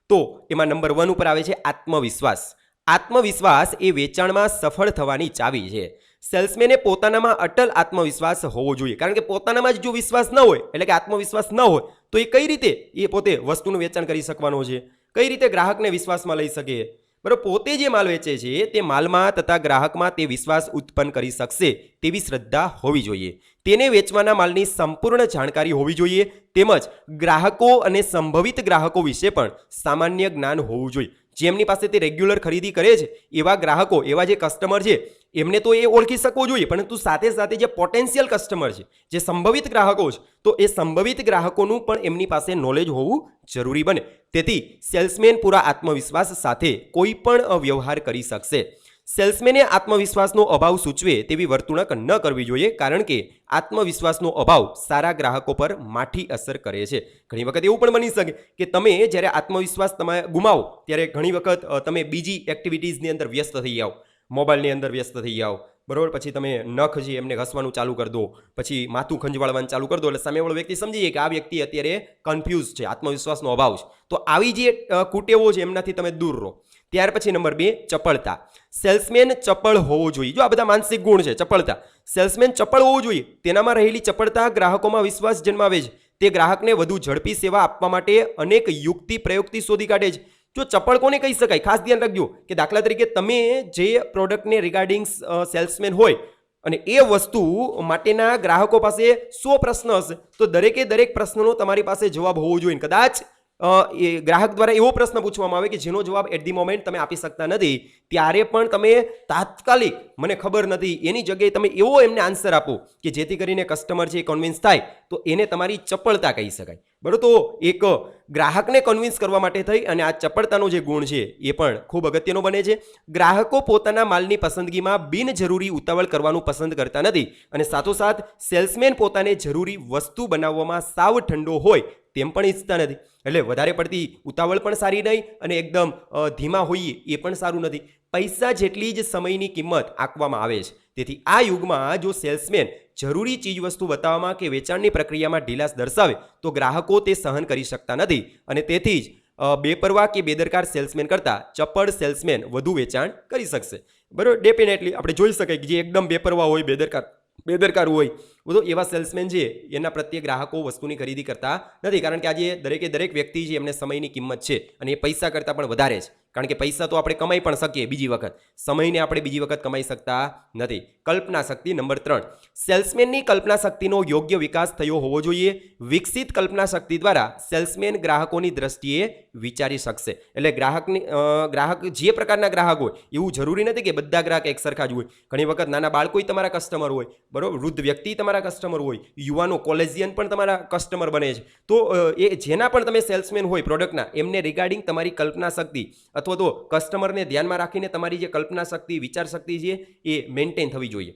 તો એમાં નંબર 1 ઉપર આવે છે આત્મવિશ્વાસ. આત્મવિશ્વાસ એ વેચાણમાં સફળ થવાની ચાવી છે. સેલ્સમેને પોતાનામાં અટલ આત્મવિશ્વાસ હોવો જોઈએ, કારણ કે પોતાનામાં જ જો વિશ્વાસ ન હોય, એટલે કે આત્મવિશ્વાસ ન હોય, તો એ કઈ રીતે એ પોતે વસ્તુનું વેચાણ કરી શકવાનો છે? કઈ રીતે ગ્રાહકને વિશ્વાસમાં લઈ શકે? બરાબર, પોતે જે માલ વેચે છે તે માલમાં તથા ગ્રાહકમાં તે વિશ્વાસ ઉત્પન્ન કરી શકશે તેવી શ્રદ્ધા હોવી જોઈએ. તેને વેચવાના માલની સંપૂર્ણ જાણકારી હોવી જોઈએ, તેમજ ગ્રાહકો અને સંભવિત ગ્રાહકો વિશે પણ સામાન્ય જ્ઞાન હોવું જોઈએ. જેમની પાસે તે રેગ્યુલર ખરીદી કરે છે એવા ગ્રાહકો, એવા જે કસ્ટમર છે એમને તો એ ઓળખી શકવો જોઈએ, પરંતુ સાથે સાથે જે પોટેન્શિયલ કસ્ટમર છે, જે સંભવિત ગ્રાહકો છે, તો એ સંભવિત ગ્રાહકોનું પણ એમની પાસે નોલેજ હોવું જરૂરી બને. તેથી સેલ્સમેન પૂરા આત્મવિશ્વાસ સાથે કોઈ પણ વ્યવહાર કરી શકશે. સેલ્સમેને આત્મવિશ્વાસનો અભાવ સૂચવે તેવી વર્તણૂક ન કરવી જોઈએ, કારણ કે આત્મવિશ્વાસનો અભાવ સારા ગ્રાહકો પર માઠી અસર કરે છે. ઘણી વખત એવું પણ બની શકે કે તમે જ્યારે આત્મવિશ્વાસ તમે ગુમાવો ત્યારે ઘણી વખત તમે બીજી એક્ટિવિટીઝની અંદર વ્યસ્ત થઈ જાઓ, મોબાઈલની અંદર વ્યસ્ત થઈ જાઓ, બરાબર, પછી તમે નખ છે એમને ઘસવાનું ચાલુ કરી દો, પછી માથું ખંજવાળવાનું ચાલુ કરી દો, એટલે સામેવાળો વ્યક્તિ સમજી જાય કે આ વ્યક્તિ અત્યારે કન્ફ્યુઝ છે, આત્મવિશ્વાસનો અભાવ છે. તો આવી જે કુટેવો છે એમનાથી તમે દૂર રહો. ત્યાર પછી નંબર 2 ચપળતા. સેલ્સમેન ચપળ હોવો જોઈએ. જો આ બધા માનસિક ગુણ છે, ચપળતા. સેલ્સમેન ચપળ હોવો જોઈએ. તેનામાં રહેલી ચપળતા ગ્રાહકોમાં વિશ્વાસ જન્માવે છે. તે ગ્રાહકને વધુ ઝડપી સેવા આપવા માટે અનેક યુક્તિ પ્રયુક્તિ શોધી કાઢે છે. જો ચપળ કોને કહી શકાય? ખાસ ધ્યાન રાખજો કે દાખલા તરીકે તમે જે પ્રોડક્ટને રિગાર્ડિંગ સેલ્સમેન હોય અને એ વસ્તુ માટેના ગ્રાહકો પાસે 100 પ્રશ્ન હશે, તો દરેક પ્રશ્નનો તમારી પાસે જવાબ હોવો જોઈએ. કદાચ એ ગ્રાહક દ્વારા એવો પ્રશ્ન પૂછવામાં આવે કે જેનો જવાબ એટ ધી મોમેન્ટ તમે આપી શકતા નથી, ત્યારે પણ તમે તાત્કાલિક મને ખબર નથી એની જગ્યાએ તમે એવો એમને આન્સર આપો કે જેથી કરીને કસ્ટમર છે એ કન્વિન્સ થાય, તો એને તમારી ચપળતા કહી શકાય. બરાબર. તો એક ગ્રાહકને કન્વિન્સ કરવા માટે થઈ અને આ ચપળતાનો જે ગુણ છે એ પણ ખૂબ અગત્યનો બને છે. ગ્રાહકો પોતાના માલની પસંદગીમાં બિનજરૂરી ઉતાવળ કરવાનું પસંદ કરતા નથી અને સાથોસાથ સેલ્સમેન પોતાને જરૂરી વસ્તુ બનાવવામાં સાવ ઠંડો હોય તેમ પણ ઈચ્છતા નથી. એટલે વધારે પડતી ઉતાવળ પણ સારી નહીં અને એકદમ ધીમા હોઈએ એ પણ સારું નથી. પૈસા જેટલી જ સમયની કિંમત આંકવામાં આવે છે. તેથી આ યુગમાં જો સેલ્સમેન જરૂરી ચીજવસ્તુ બતાવવામાં કે વેચાણની પ્રક્રિયામાં ઢીલાસ દર્શાવે તો ગ્રાહકો તે સહન કરી શકતા નથી અને તેથી જ બેપરવા કે બેદરકાર સેલ્સમેન કરતાં ચપળ સેલ્સમેન વધુ વેચાણ કરી શકશે. બરાબર. ડેફિનેટલી આપણે જોઈ શકીએ કે જે એકદમ બેપરવા હોય, બેદરકાર હોય, બધો એવા સેલ્સમેન છે એના પ્રત્યે ગ્રાહકો વસ્તુની ખરીદી કરતા નથી. કારણ કે આજે દરેક વ્યક્તિ છે એમને સમયની કિંમત છે અને એ પૈસા કરતાં પણ વધારે છે. કારણ કે પૈસા તો આપણે કમાઈ પણ શકીએ બીજી વખત, સમયને આપણે બીજી વખત કમાઈ શકતા નથી. કલ્પના શક્તિ નંબર 3, સેલ્સમેનની કલ્પના શક્તિનો યોગ્ય વિકાસ થયો હોવો જોઈએ. વિકસિત કલ્પના શક્તિ દ્વારા સેલ્સમેન ગ્રાહકોની દ્રષ્ટિએ વિચારી શકશે. એટલે ગ્રાહક જે પ્રકારના ગ્રાહક હોય એવું જરૂરી નથી કે બધા ગ્રાહક એક સરખા જ હોય. ઘણી વખત નાના બાળકો તમારા કસ્ટમર હોય, બરોબર, વૃદ્ધ વ્યક્તિ તમારા કસ્ટમર હોય, યુવાનો કોલેજિયન પણ તમારા કસ્ટમર બને છે. તો એ જેના પણ તમે સેલ્સમેન હોય પ્રોડક્ટના, એમને રિગાર્ડિંગ તમારી કલ્પના શક્તિ અથવા તો કસ્ટમરને ધ્યાનમાં રાખીને તમારી જે કલ્પના શક્તિ, વિચાર શક્તિ છે એ મેન્ટેન થવી જોઈએ.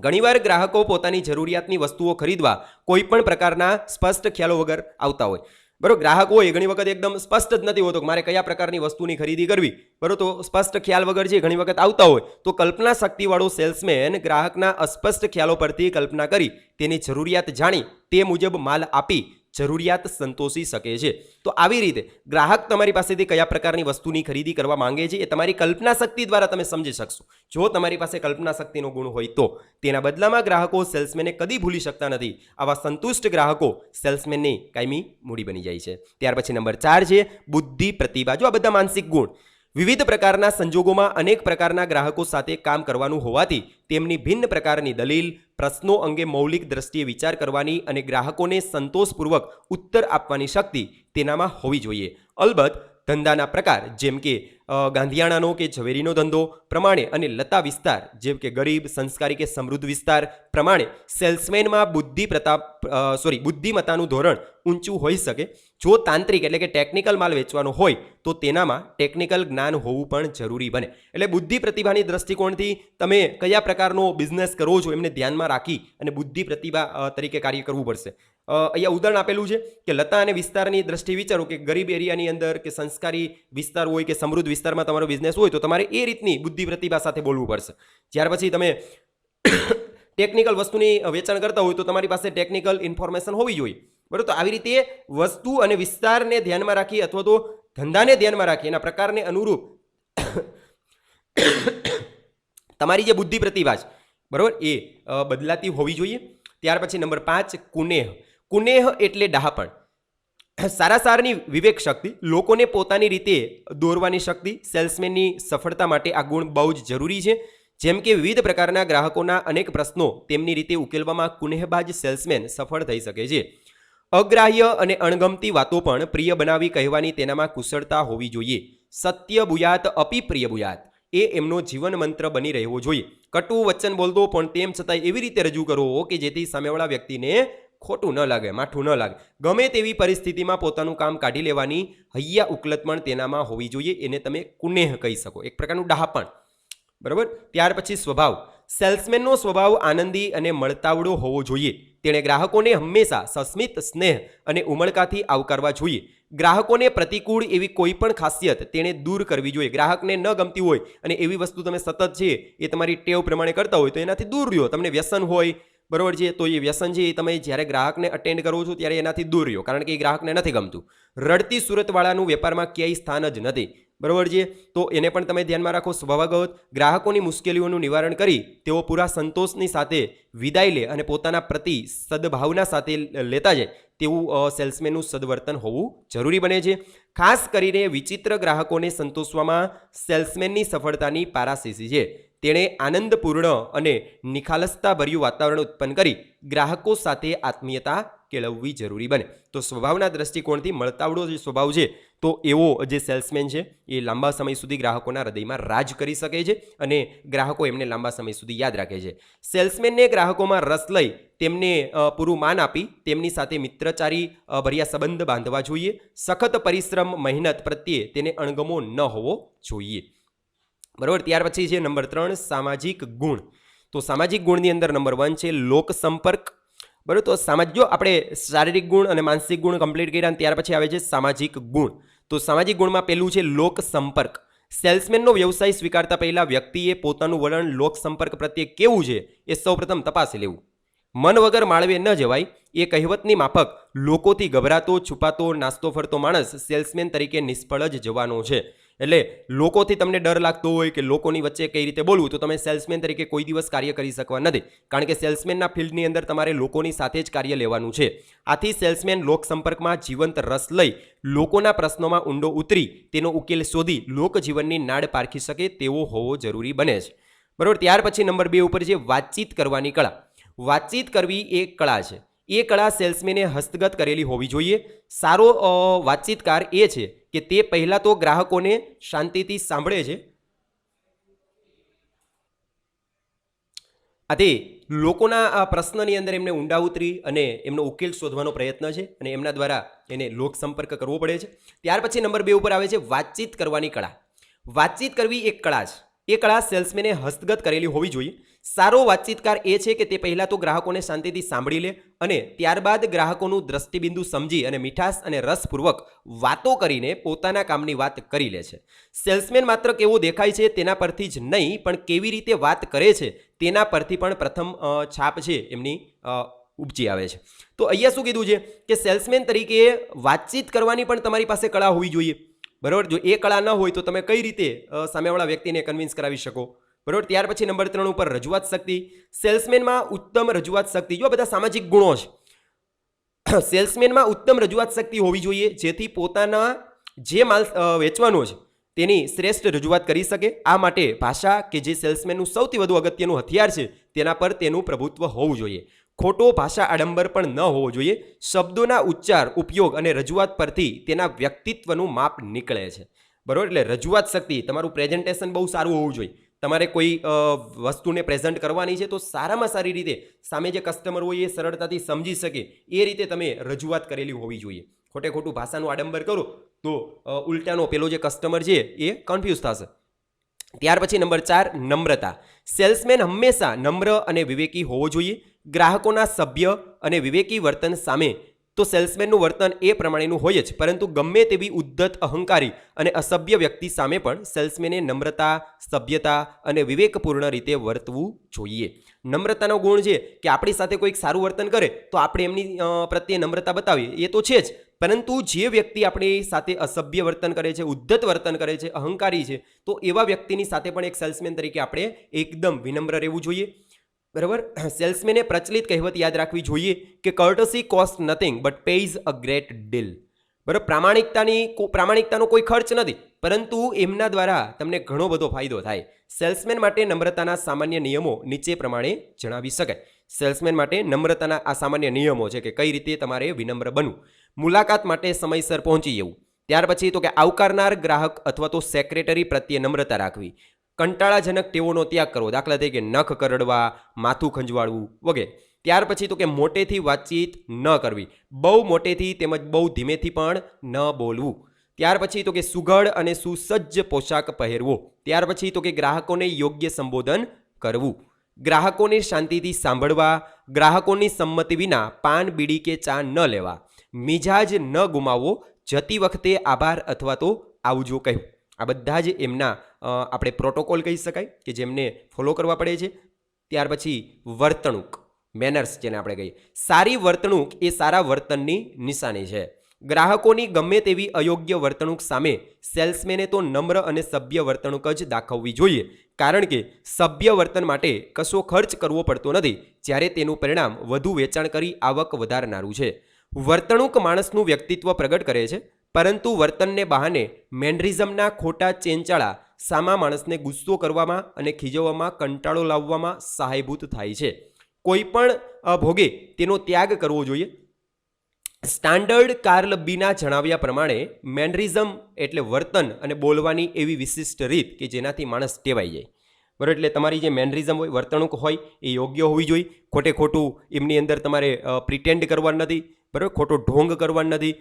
ઘણીવાર ગ્રાહકો પોતાની જરૂરિયાતની વસ્તુઓ ખરીદવા કોઈ પણ પ્રકારના સ્પષ્ટ ખ્યાલો વગર આવતા હોય. બરોબર. ગ્રાહક હોય ઘણી વખત એકદમ સ્પષ્ટ જ નથી હોતો કે મારે કયા પ્રકારની વસ્તુની ખરીદી કરવી. બરોબર. તો સ્પષ્ટ ખ્યાલ વગર જે ઘણી વખત આવતા હોય તો કલ્પના શક્તિવાળો સેલ્સમેન ગ્રાહકના અસ્પષ્ટ ખ્યાલો પરથી કલ્પના કરી તેની જરૂરિયાત જાણી તે મુજબ માલ આપી જરૂરિયાત સંતોષી શકે છે. તો આવી રીતે ગ્રાહક તમારી પાસેથી કયા પ્રકારની વસ્તુની ખરીદી કરવા માંગે છે એ તમારી કલ્પના શક્તિ દ્વારા તમે સમજી શકશો. જો તમારી પાસે કલ્પના શક્તિનો ગુણ હોય તો તેના બદલામાં ગ્રાહકો સેલ્સમેનને કદી ભૂલી શકતા નથી. આવા સંતુષ્ટ ગ્રાહકો સેલ્સમેનની કાયમી મૂડી બની જાય છે. ત્યાર પછી નંબર 4 છે બુદ્ધિ, પ્રતિભા. જો આ બધા માનસિક ગુણ. વિવિધ પ્રકારના સંજોગોમાં અનેક પ્રકારના ગ્રાહકો સાથે કામ કરવાનું હોવાથી તેમની ભિન્ન પ્રકારની દલીલ, પ્રશ્નો અંગે મૌલિક દ્રષ્ટિએ વિચાર કરવાની અને ગ્રાહકોને સંતોષપૂર્વક ઉત્તર આપવાની શક્તિ તેનામાં હોવી જોઈએ. અલબત્ત ધંધાના પ્રકાર જેમ કે ગાંધીયાણાનો કે ઝવેરીનો ધંધો પ્રમાણે અને લતા વિસ્તાર જેમ કે ગરીબ, સંસ્કારી કે સમૃદ્ધ વિસ્તાર પ્રમાણે સેલ્સમેનમાં બુદ્ધિમત્તાનું ધોરણ ઊંચું હોઈ શકે. જો તાંત્રિક એટલે કે ટેકનિકલ માલ વેચવાનો હોય તો તેનામાં ટેકનિકલ જ્ઞાન હોવું પણ જરૂરી બને. એટલે બુદ્ધિ પ્રતિભાની દ્રષ્ટિકોણથી તમે કયા પ્રકારનો બિઝનેસ કરો છો એમને ધ્યાનમાં રાખી અને બુદ્ધિ પ્રતિભા તરીકે કાર્ય કરવું પડશે. અહીંયા ઉદાહરણ આપેલું છે કે લતા અને વિસ્તારની દ્રષ્ટિએ વિચારો કે ગરીબ એરિયાની અંદર કે સંસ્કારી વિસ્તાર હોય કે સમૃદ્ધ વિસ્તારમાં તમારો બિઝનેસ હોય તો તમારે એ રીતની બુદ્ધિ પ્રતિભા સાથે બોલવું પડશે. ત્યાર પછી તમે ટેકનિકલ વસ્તુની વેચાણ કરતા હોય તો તમારી પાસે ટેકનિકલ ઇન્ફોર્મેશન હોવી જોઈએ. બરાબર. તો આવી રીતે વસ્તુ અને વિસ્તારને ધ્યાનમાં રાખી અથવા તો ધંધાને ધ્યાનમાં રાખી એના પ્રકારને અનુરૂપ તમારી જે બુદ્ધિ પ્રતિભા છે બરાબર એ બદલાતી હોવી જોઈએ. ત્યાર પછી નંબર 5 કુનેહ. કુનેહ એટલે ડહાપણ. સારા સારની વિવેક શક્તિ, લોકોને પોતાની રીતે દોરવાની શક્તિ. સેલ્સમેનની સફળતા માટે આ ગુણ બહુ જ જરૂરી છે. જેમ કે વિવિધ પ્રકારના ગ્રાહકોના અનેક પ્રશ્નો તેમની રીતે ઉકેલવામાં કુનેહબાજ સેલ્સમેન સફળ થઈ શકે છે. અગ્રાહ્ય અને અણગમતી વાતો પણ પ્રિય બનાવી કહેવાની તેનામાં કુશળતા હોવી જોઈએ. સત્ય બુયાત અપી પ્રિય બુયાત એ એમનો જીવન મંત્ર બની રહેવો જોઈએ. કટુ વચન બોલતો પણ તેમ છતાં એવી રીતે રજૂ કરવો કે જેથી સામેવાળા વ્યક્તિને ખોટું ન લાગે, માઠું ન લાગે. ગમે તેવી પરિસ્થિતિમાં પોતાનું કામ કાઢી લેવાની હૈયા ઉકલત પણ તેનામાં હોવી જોઈએ. એને તમે કુનેહ કહી શકો, એક પ્રકારનું ડહાપણ. બરાબર. ત્યાર પછી સ્વભાવ. સેલ્સમેનનો સ્વભાવ આનંદી અને મળતાવડો હોવો જોઈએ. તેણે ગ્રાહકોને હંમેશા સસ્મિત, સ્નેહ અને ઉમળકાથી આવકારવા જોઈએ. ગ્રાહકોને પ્રતિકૂળ એવી કોઈ પણ ખાસિયત તેણે દૂર કરવી જોઈએ. ગ્રાહકને ન ગમતી હોય અને એવી વસ્તુ તમે સતત છે એ તમારી ટેવ પ્રમાણે કરતા હોય તો એનાથી દૂર રહ્યો. તમને વ્યસન હોય બરાબર છે તો એ વ્યસન છે એ તમે જ્યારે ગ્રાહકને અટેન્ડ કરો છો ત્યારે એનાથી દૂર રહ્યો, કારણ કે એ ગ્રાહકને નથી ગમતું. રડતી સુરતવાળાનું વેપારમાં ક્યાંય સ્થાન જ નથી. બરાબર છે. તો એને પણ તમે ધ્યાનમાં રાખો. સ્વભાવગત ગ્રાહકોની મુશ્કેલીઓનું નિવારણ કરી તેઓ પૂરા સંતોષની સાથે વિદાય લે અને પોતાના પ્રતિ સદભાવના સાથે લેતા જાય તેવું સેલ્સમેનનું સદવર્તન હોવું જરૂરી બને છે. ખાસ કરીને વિચિત્ર ગ્રાહકોને સંતોષવામાં સેલ્સમેનની સફળતાની પારાશીશી છે. તેણે આનંદપૂર્ણ અને નિખાલસતાભર્યું વાતાવરણ ઉત્પન્ન કરી ગ્રાહકો સાથે આત્મીયતા કેળવવી જરૂરી બને. તો સ્વભાવના દ્રષ્ટિકોણથી મળતાવડો જે સ્વભાવ છે તો એવો જે સેલ્સમેન છે એ લાંબા સમય સુધી ગ્રાહકોના હૃદયમાં રાજ કરી શકે છે અને ગ્રાહકો એમને લાંબા સમય સુધી યાદ રાખે છે. સેલ્સમેનને ગ્રાહકોમાં રસ લઈ તેમને પૂરું માન આપી તેમની સાથે મિત્રચારી ભર્યા સંબંધ બાંધવા જોઈએ. સખત પરિશ્રમ મહેનત પ્રત્યે તેને અણગમો ન હોવો જોઈએ. બરાબર. ત્યાર પછી છે નંબર 3 સામાજિક ગુણ. તો સામાજિક ગુણની અંદર નંબર 1 છે લોક સંપર્ક. બરાબર. તો જો આપણે શારીરિક ગુણ અને માનસિક ગુણ કમ્પ્લીટ કર્યા ત્યાર પછી આવે છે સામાજિક ગુણ. તો સામાજિક ગુણમાં પહેલું છે લોક સંપર્ક. સેલ્સમેનનો વ્યવસાય સ્વીકારતા પહેલા વ્યક્તિએ પોતાનું વલણ લોક સંપર્ક પ્રત્યે કેવું છે એ સૌપ્રથમ તપાસી લેવું. મન વગર માળવે ન જવાય એ કહેવતની માફક લોકોથી ગભરાતો છુપાતો નાસ્તો ફરતો માણસ સેલ્સમેન તરીકે નિષ્ફળ જ જવાનો છે. એટલે લોકોથી તમને ડર લાગતો હોય કે લોકોની વચ્ચે કઈ રીતે બોલવું તો તમે સેલ્સમેન તરીકે કોઈ દિવસ કાર્ય કરી શકવા નથી. કારણ કે સેલ્સમેનના ફિલ્ડની અંદર તમારે લોકોની સાથે જ કાર્ય લેવાનું છે. આથી સેલ્સમેન લોક સંપર્કમાં જીવંત રસ લઈ લોકોના પ્રશ્નોમાં ઊંડો ઉતરી તેનો ઉકેલ શોધી લોકજીવનની નાડ પારખી શકે તેવો હોવો જરૂરી બને છે. બરાબર. ત્યાર પછી નંબર 2 ઉપર છે વાતચીત કરવાની કળા. વાતચીત કરવી એ કળા છે. એ કળા સેલ્સમેને હસ્તગત કરેલી હોવી જોઈએ. સારો વાતચીતકાર એ છે કે તે પહેલાં તો ગ્રાહકોને શાંતિથી સાંભળે છે. આથી લોકોના પ્રશ્નની અંદર એમને ઊંડા ઉતરી અને એમનો ઉકેલ શોધવાનો પ્રયત્ન છે અને એમના દ્વારા એને લોક સંપર્ક કરવો પડે છે. ત્યાર પછી નંબર 2 ઉપર આવે છે વાતચીત કરવાની કળા. વાતચીત કરવી એક કળા છે. એ કળા સેલ્સમેને હસ્તગત કરેલી હોવી જોઈએ. સારો વાતચીતકાર એ છે કે તે પહેલાં તો ગ્રાહકોને શાંતિથી સાંભળી લે અને ત્યારબાદ ગ્રાહકોનું દ્રષ્ટિબિંદુ સમજી અને મીઠાશ અને રસપૂર્વક વાતો કરીને પોતાના કામની વાત કરી લે છે. સેલ્સમેન માત્ર કેવો દેખાય છે તેના પરથી જ નહીં પણ કેવી રીતે વાત કરે છે તેના પરથી પણ પ્રથમ છાપ છે એમની ઉપજી આવે છે. તો અહીંયા શું કીધું છે કે સેલ્સમેન તરીકે વાતચીત કરવાની પણ તમારી પાસે કળા હોવી જોઈએ. બરાબર. જો એ કળા ન હોય તો તમે કઈ રીતે સામેવાળા વ્યક્તિને કન્વિન્સ કરાવી શકો. બરાબર. ત્યાર પછી નંબર 3 ઉપર રજૂઆત શક્તિ. સેલ્સમેનમાં ઉત્તમ રજૂઆત શક્તિ. જો બધા સામાજિક ગુણો છે. સેલ્સમેનમાં ઉત્તમ રજૂઆત શક્તિ હોવી જોઈએ જેથી પોતાના જે માલ વેચવાનો છે તેની શ્રેષ્ઠ રજૂઆત કરી શકે. આ માટે ભાષા કે જે સેલ્સમેનનું સૌથી વધુ અગત્યનું હથિયાર છે તેના પર તેનું પ્રભુત્વ હોવું જોઈએ. ખોટો ભાષા આડંબર પણ ન હોવો જોઈએ. શબ્દોના ઉચ્ચાર ઉપયોગ અને રજૂઆત પરથી તેના વ્યક્તિત્વનું માપ નીકળે છે. બરાબર. એટલે રજૂઆત શક્તિ તમારું પ્રેઝન્ટેશન બહુ સારું હોવું જોઈએ. તમારે કોઈ વસ્તુને પ્રેઝન્ટ કરવાની છે તો સારામાં સારી રીતે સામે જે કસ્ટમર હોય એ સરળતાથી સમજી શકે એ રીતે તમે રજૂઆત કરેલી હોવી જોઈએ. ખોટું ભાષાનું આડંબર કરો તો ઉલટાનો પેલો જે કસ્ટમર છે એ કન્ફ્યુઝ થશે. ત્યાર પછી નંબર 4 નમ્રતા. સેલ્સમેન હંમેશા નમ્ર અને વિવેકી હોવો જોઈએ. ગ્રાહકોના સભ્ય અને વિવેકી વર્તન સામે તો સેલ્સમેનનું વર્તન એ પ્રમાણેનું હોય જ પરંતુ ગમે તેવી ઉદ્ધત અહંકારી અને અસભ્ય વ્યક્તિ સામે પણ સેલ્સમેને નમ્રતા સભ્યતા અને વિવેકપૂર્ણ રીતે વર્તવું જોઈએ. નમ્રતાનો ગુણ છે કે આપણી સાથે કોઈક સારું વર્તન કરે તો આપણે એમની પ્રત્યે નમ્રતા બતાવીએ એ તો છે જ પરંતુ જે વ્યક્તિ આપણી સાથે અસભ્ય વર્તન કરે છે ઉદ્ધત વર્તન કરે છે અહંકારી છે તો એવા વ્યક્તિની સાથે પણ એક સેલ્સમેન તરીકે આપણે એકદમ વિનમ્ર રહેવું જોઈએ. બરાબર. સેલ્સમેને પ્રચલિત કહેવત યાદ રાખવી જોઈએ કે courtesy cost nothing but page a great deal. બરાબર. પ્રામાણિકતાનો કોઈ ખર્ચ નથી પરંતુ એમના દ્વારા તમને ઘણો બધો ફાયદો થાય. સેલ્સમેન માટે નમ્રતાના સામાન્ય નિયમો નીચે પ્રમાણે જણાવી શકાય. સેલ્સમેન માટે નમ્રતાના આ સામાન્ય નિયમો છે કે કઈ રીતે તમારે વિનમ્ર બનવું. મુલાકાત માટે સમયસર પહોંચી જવું. ત્યાર પછી તો કે આવકારનાર ગ્રાહક અથવા તો સેક્રેટરી પ્રત્યે નમ્રતા રાખવી. કંટાળાજનક ટેવોનો ત્યાગ કરવો. દાખલા તરીકે નખ કરડવા, માથું ખંજવાળવું વગેરે. ત્યાર પછી તો કે મોટેથી વાતચીત ન કરવી. બહુ મોટેથી તેમજ બહુ ધીમેથી પણ ન બોલવું. ત્યાર પછી તો કે સુઘડ અને સુસજ્જ પોશાક પહેરવો. ત્યાર પછી તો કે ગ્રાહકોને યોગ્ય સંબોધન કરવું. ગ્રાહકોને શાંતિથી સાંભળવા. ગ્રાહકોની સંમતિ વિના પાન બીડી કે ચા ન લેવા. મિજાજ ન ગુમાવવો. જતી વખતે આભાર અથવા તો આવજો કહેવું. આ બધા જ એમના આપણે પ્રોટોકોલ કહી શકાય કે જેમને ફોલો કરવા પડે છે. ત્યાર પછી વર્તણૂક મેનર્સ જેને આપણે કહીએ. સારી વર્તણૂક એ સારા વર્તનની નિશાની છે. ગ્રાહકોની ગમે તેવી અયોગ્ય વર્તણૂક સામે સેલ્સમેને તો નમ્ર અને સભ્ય વર્તણૂક જ દાખવવી જોઈએ કારણ કે સભ્ય વર્તન માટે કશો ખર્ચ કરવો પડતો નથી જ્યારે તેનું પરિણામ વધુ વેચાણ કરી આવક વધારનારું છે. વર્તણૂક માણસનું વ્યક્તિત્વ પ્રગટ કરે છે પરંતુ વર્તનને બહાને મેનરિઝમના ખોટા ચેંચાળા સામા માણસને ગુસ્સો કરવામાં અને ખીજવવામાં કંટાળો લાવવામાં સહાયભૂત થાય છે. કોઈ પણ ભોગે તેનો ત્યાગ કરવો જોઈએ. સ્ટાન્ડર્ડ કાર્લ બીના જણાવ્યા પ્રમાણે મેનરિઝમ એટલે વર્તન અને બોલવાની એવી વિશિષ્ટ રીત કે જેનાથી માણસ ટેવાઈ જાય. બરાબર, એટલે તમારી જે મેનરિઝમ હોય, વર્તણૂક હોય એ યોગ્ય હોવી જોઈએ. ખોટે ખોટું એમની અંદર તમારે પ્રિટેન્ડ કરવાનું નથી, બરાબર, ખોટો ઢોંગ કરવાનું નથી.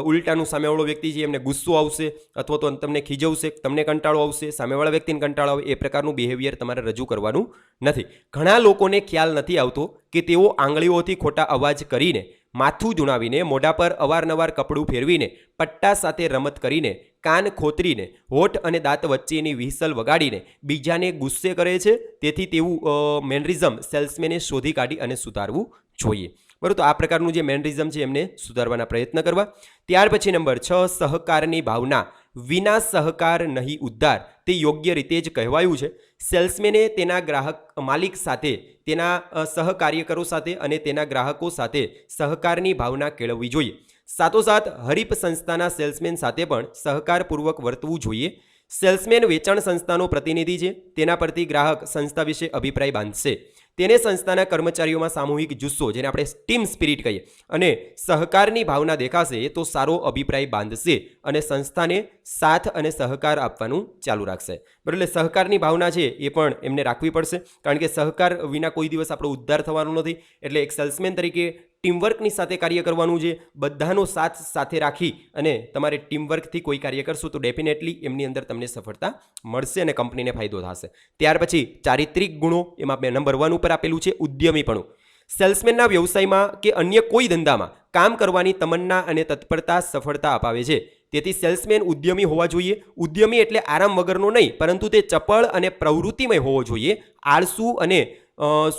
ઉલટાનું સામેવાળો વ્યક્તિ છે એમને ગુસ્સો આવશે અથવા તો તમને ખીજવશે, તમને કંટાળો આવશે, સામેવાળા વ્યક્તિને કંટાળો આવે, એ પ્રકારનું બિહેવિયર તમારે રજૂ કરવાનું નથી. ઘણા લોકોને ખ્યાલ નથી આવતો કે તેઓ આંગળીઓથી ખોટા અવાજ કરીને, માથું ધુણાવીને, મોઢા પર અવારનવાર કપડું ફેરવીને, પટ્ટા સાથે રમત કરીને, કાન ખોતરીને, હોઠ અને દાંત વચ્ચેની વિહસલ વગાડીને બીજાને ગુસ્સે કરે છે. તેથી તેવું મેનરિઝમ સેલ્સમેને શોધી કાઢી અને સુધારવું જોઈએ. બરાબર, તો આ પ્રકારનું જે મેનરિઝમ છે એમને સુધારવાના પ્રયત્ન કરવા. ત્યાર પછી નંબર 6, સહકારની ભાવના વિના સહકાર નહીં ઉદ્ધાર, તે યોગ્ય રીતે જ કહેવાયું છે. સેલ્સમેને તેના ગ્રાહક માલિક સાથે, તેના સહકાર્યકરો સાથે અને તેના ગ્રાહકો સાથે સહકારની ભાવના કેળવવી જોઈએ. સાથોસાથ હરીફ સંસ્થાના સેલ્સમેન સાથે પણ સહકારપૂર્વક વર્તવું જોઈએ. સેલ્સમેન વેચાણ સંસ્થાનો પ્રતિનિધિ છે, તેના પરથી ગ્રાહક સંસ્થા વિશે અભિપ્રાય બાંધશે. તેને સંસ્થાના કર્મચારીઓમાં સામૂહિક જુસ્સો, જેને આપણે ટીમ સ્પિરિટ કહીએ, અને સહકારની ભાવના દેખાશે તો સારો અભિપ્રાય બાંધશે અને સંસ્થાને સાથ અને સહકાર આપવાનું ચાલુ રાખશે. બરાબર, એટલે સહકારની ભાવના છે એ પણ એમને રાખવી પડશે, કારણ કે સહકાર વિના કોઈ દિવસ આપણો ઉદ્ધાર થવાનો નથી. એટલે એક સેલ્સમેન તરીકે ટીમવર્કની સાથે કાર્ય કરવાનું છે. બધાનો સાથ સાથે રાખી અને તમારે ટીમવર્કથી કોઈ કાર્ય કરશો તો ડેફિનેટલી એમની અંદર તમને સફળતા મળશે અને કંપનીને ફાયદો થશે. ત્યાર પછી ચારિત્રિક ગુણો, એમાં નંબર 1 ઉપર આપેલું છે ઉદ્યમીપણું. સેલ્સમેનના વ્યવસાયમાં કે અન્ય કોઈ ધંધામાં કામ કરવાની તમન્ના અને તત્પરતા સફળતા અપાવે છે. તેથી સેલ્સમેન ઉદ્યમી હોવા જોઈએ. ઉદ્યમી એટલે આરામ વગરનો નહીં, પરંતુ તે ચપળ અને પ્રવૃત્તિમય હોવો જોઈએ. આળસુ અને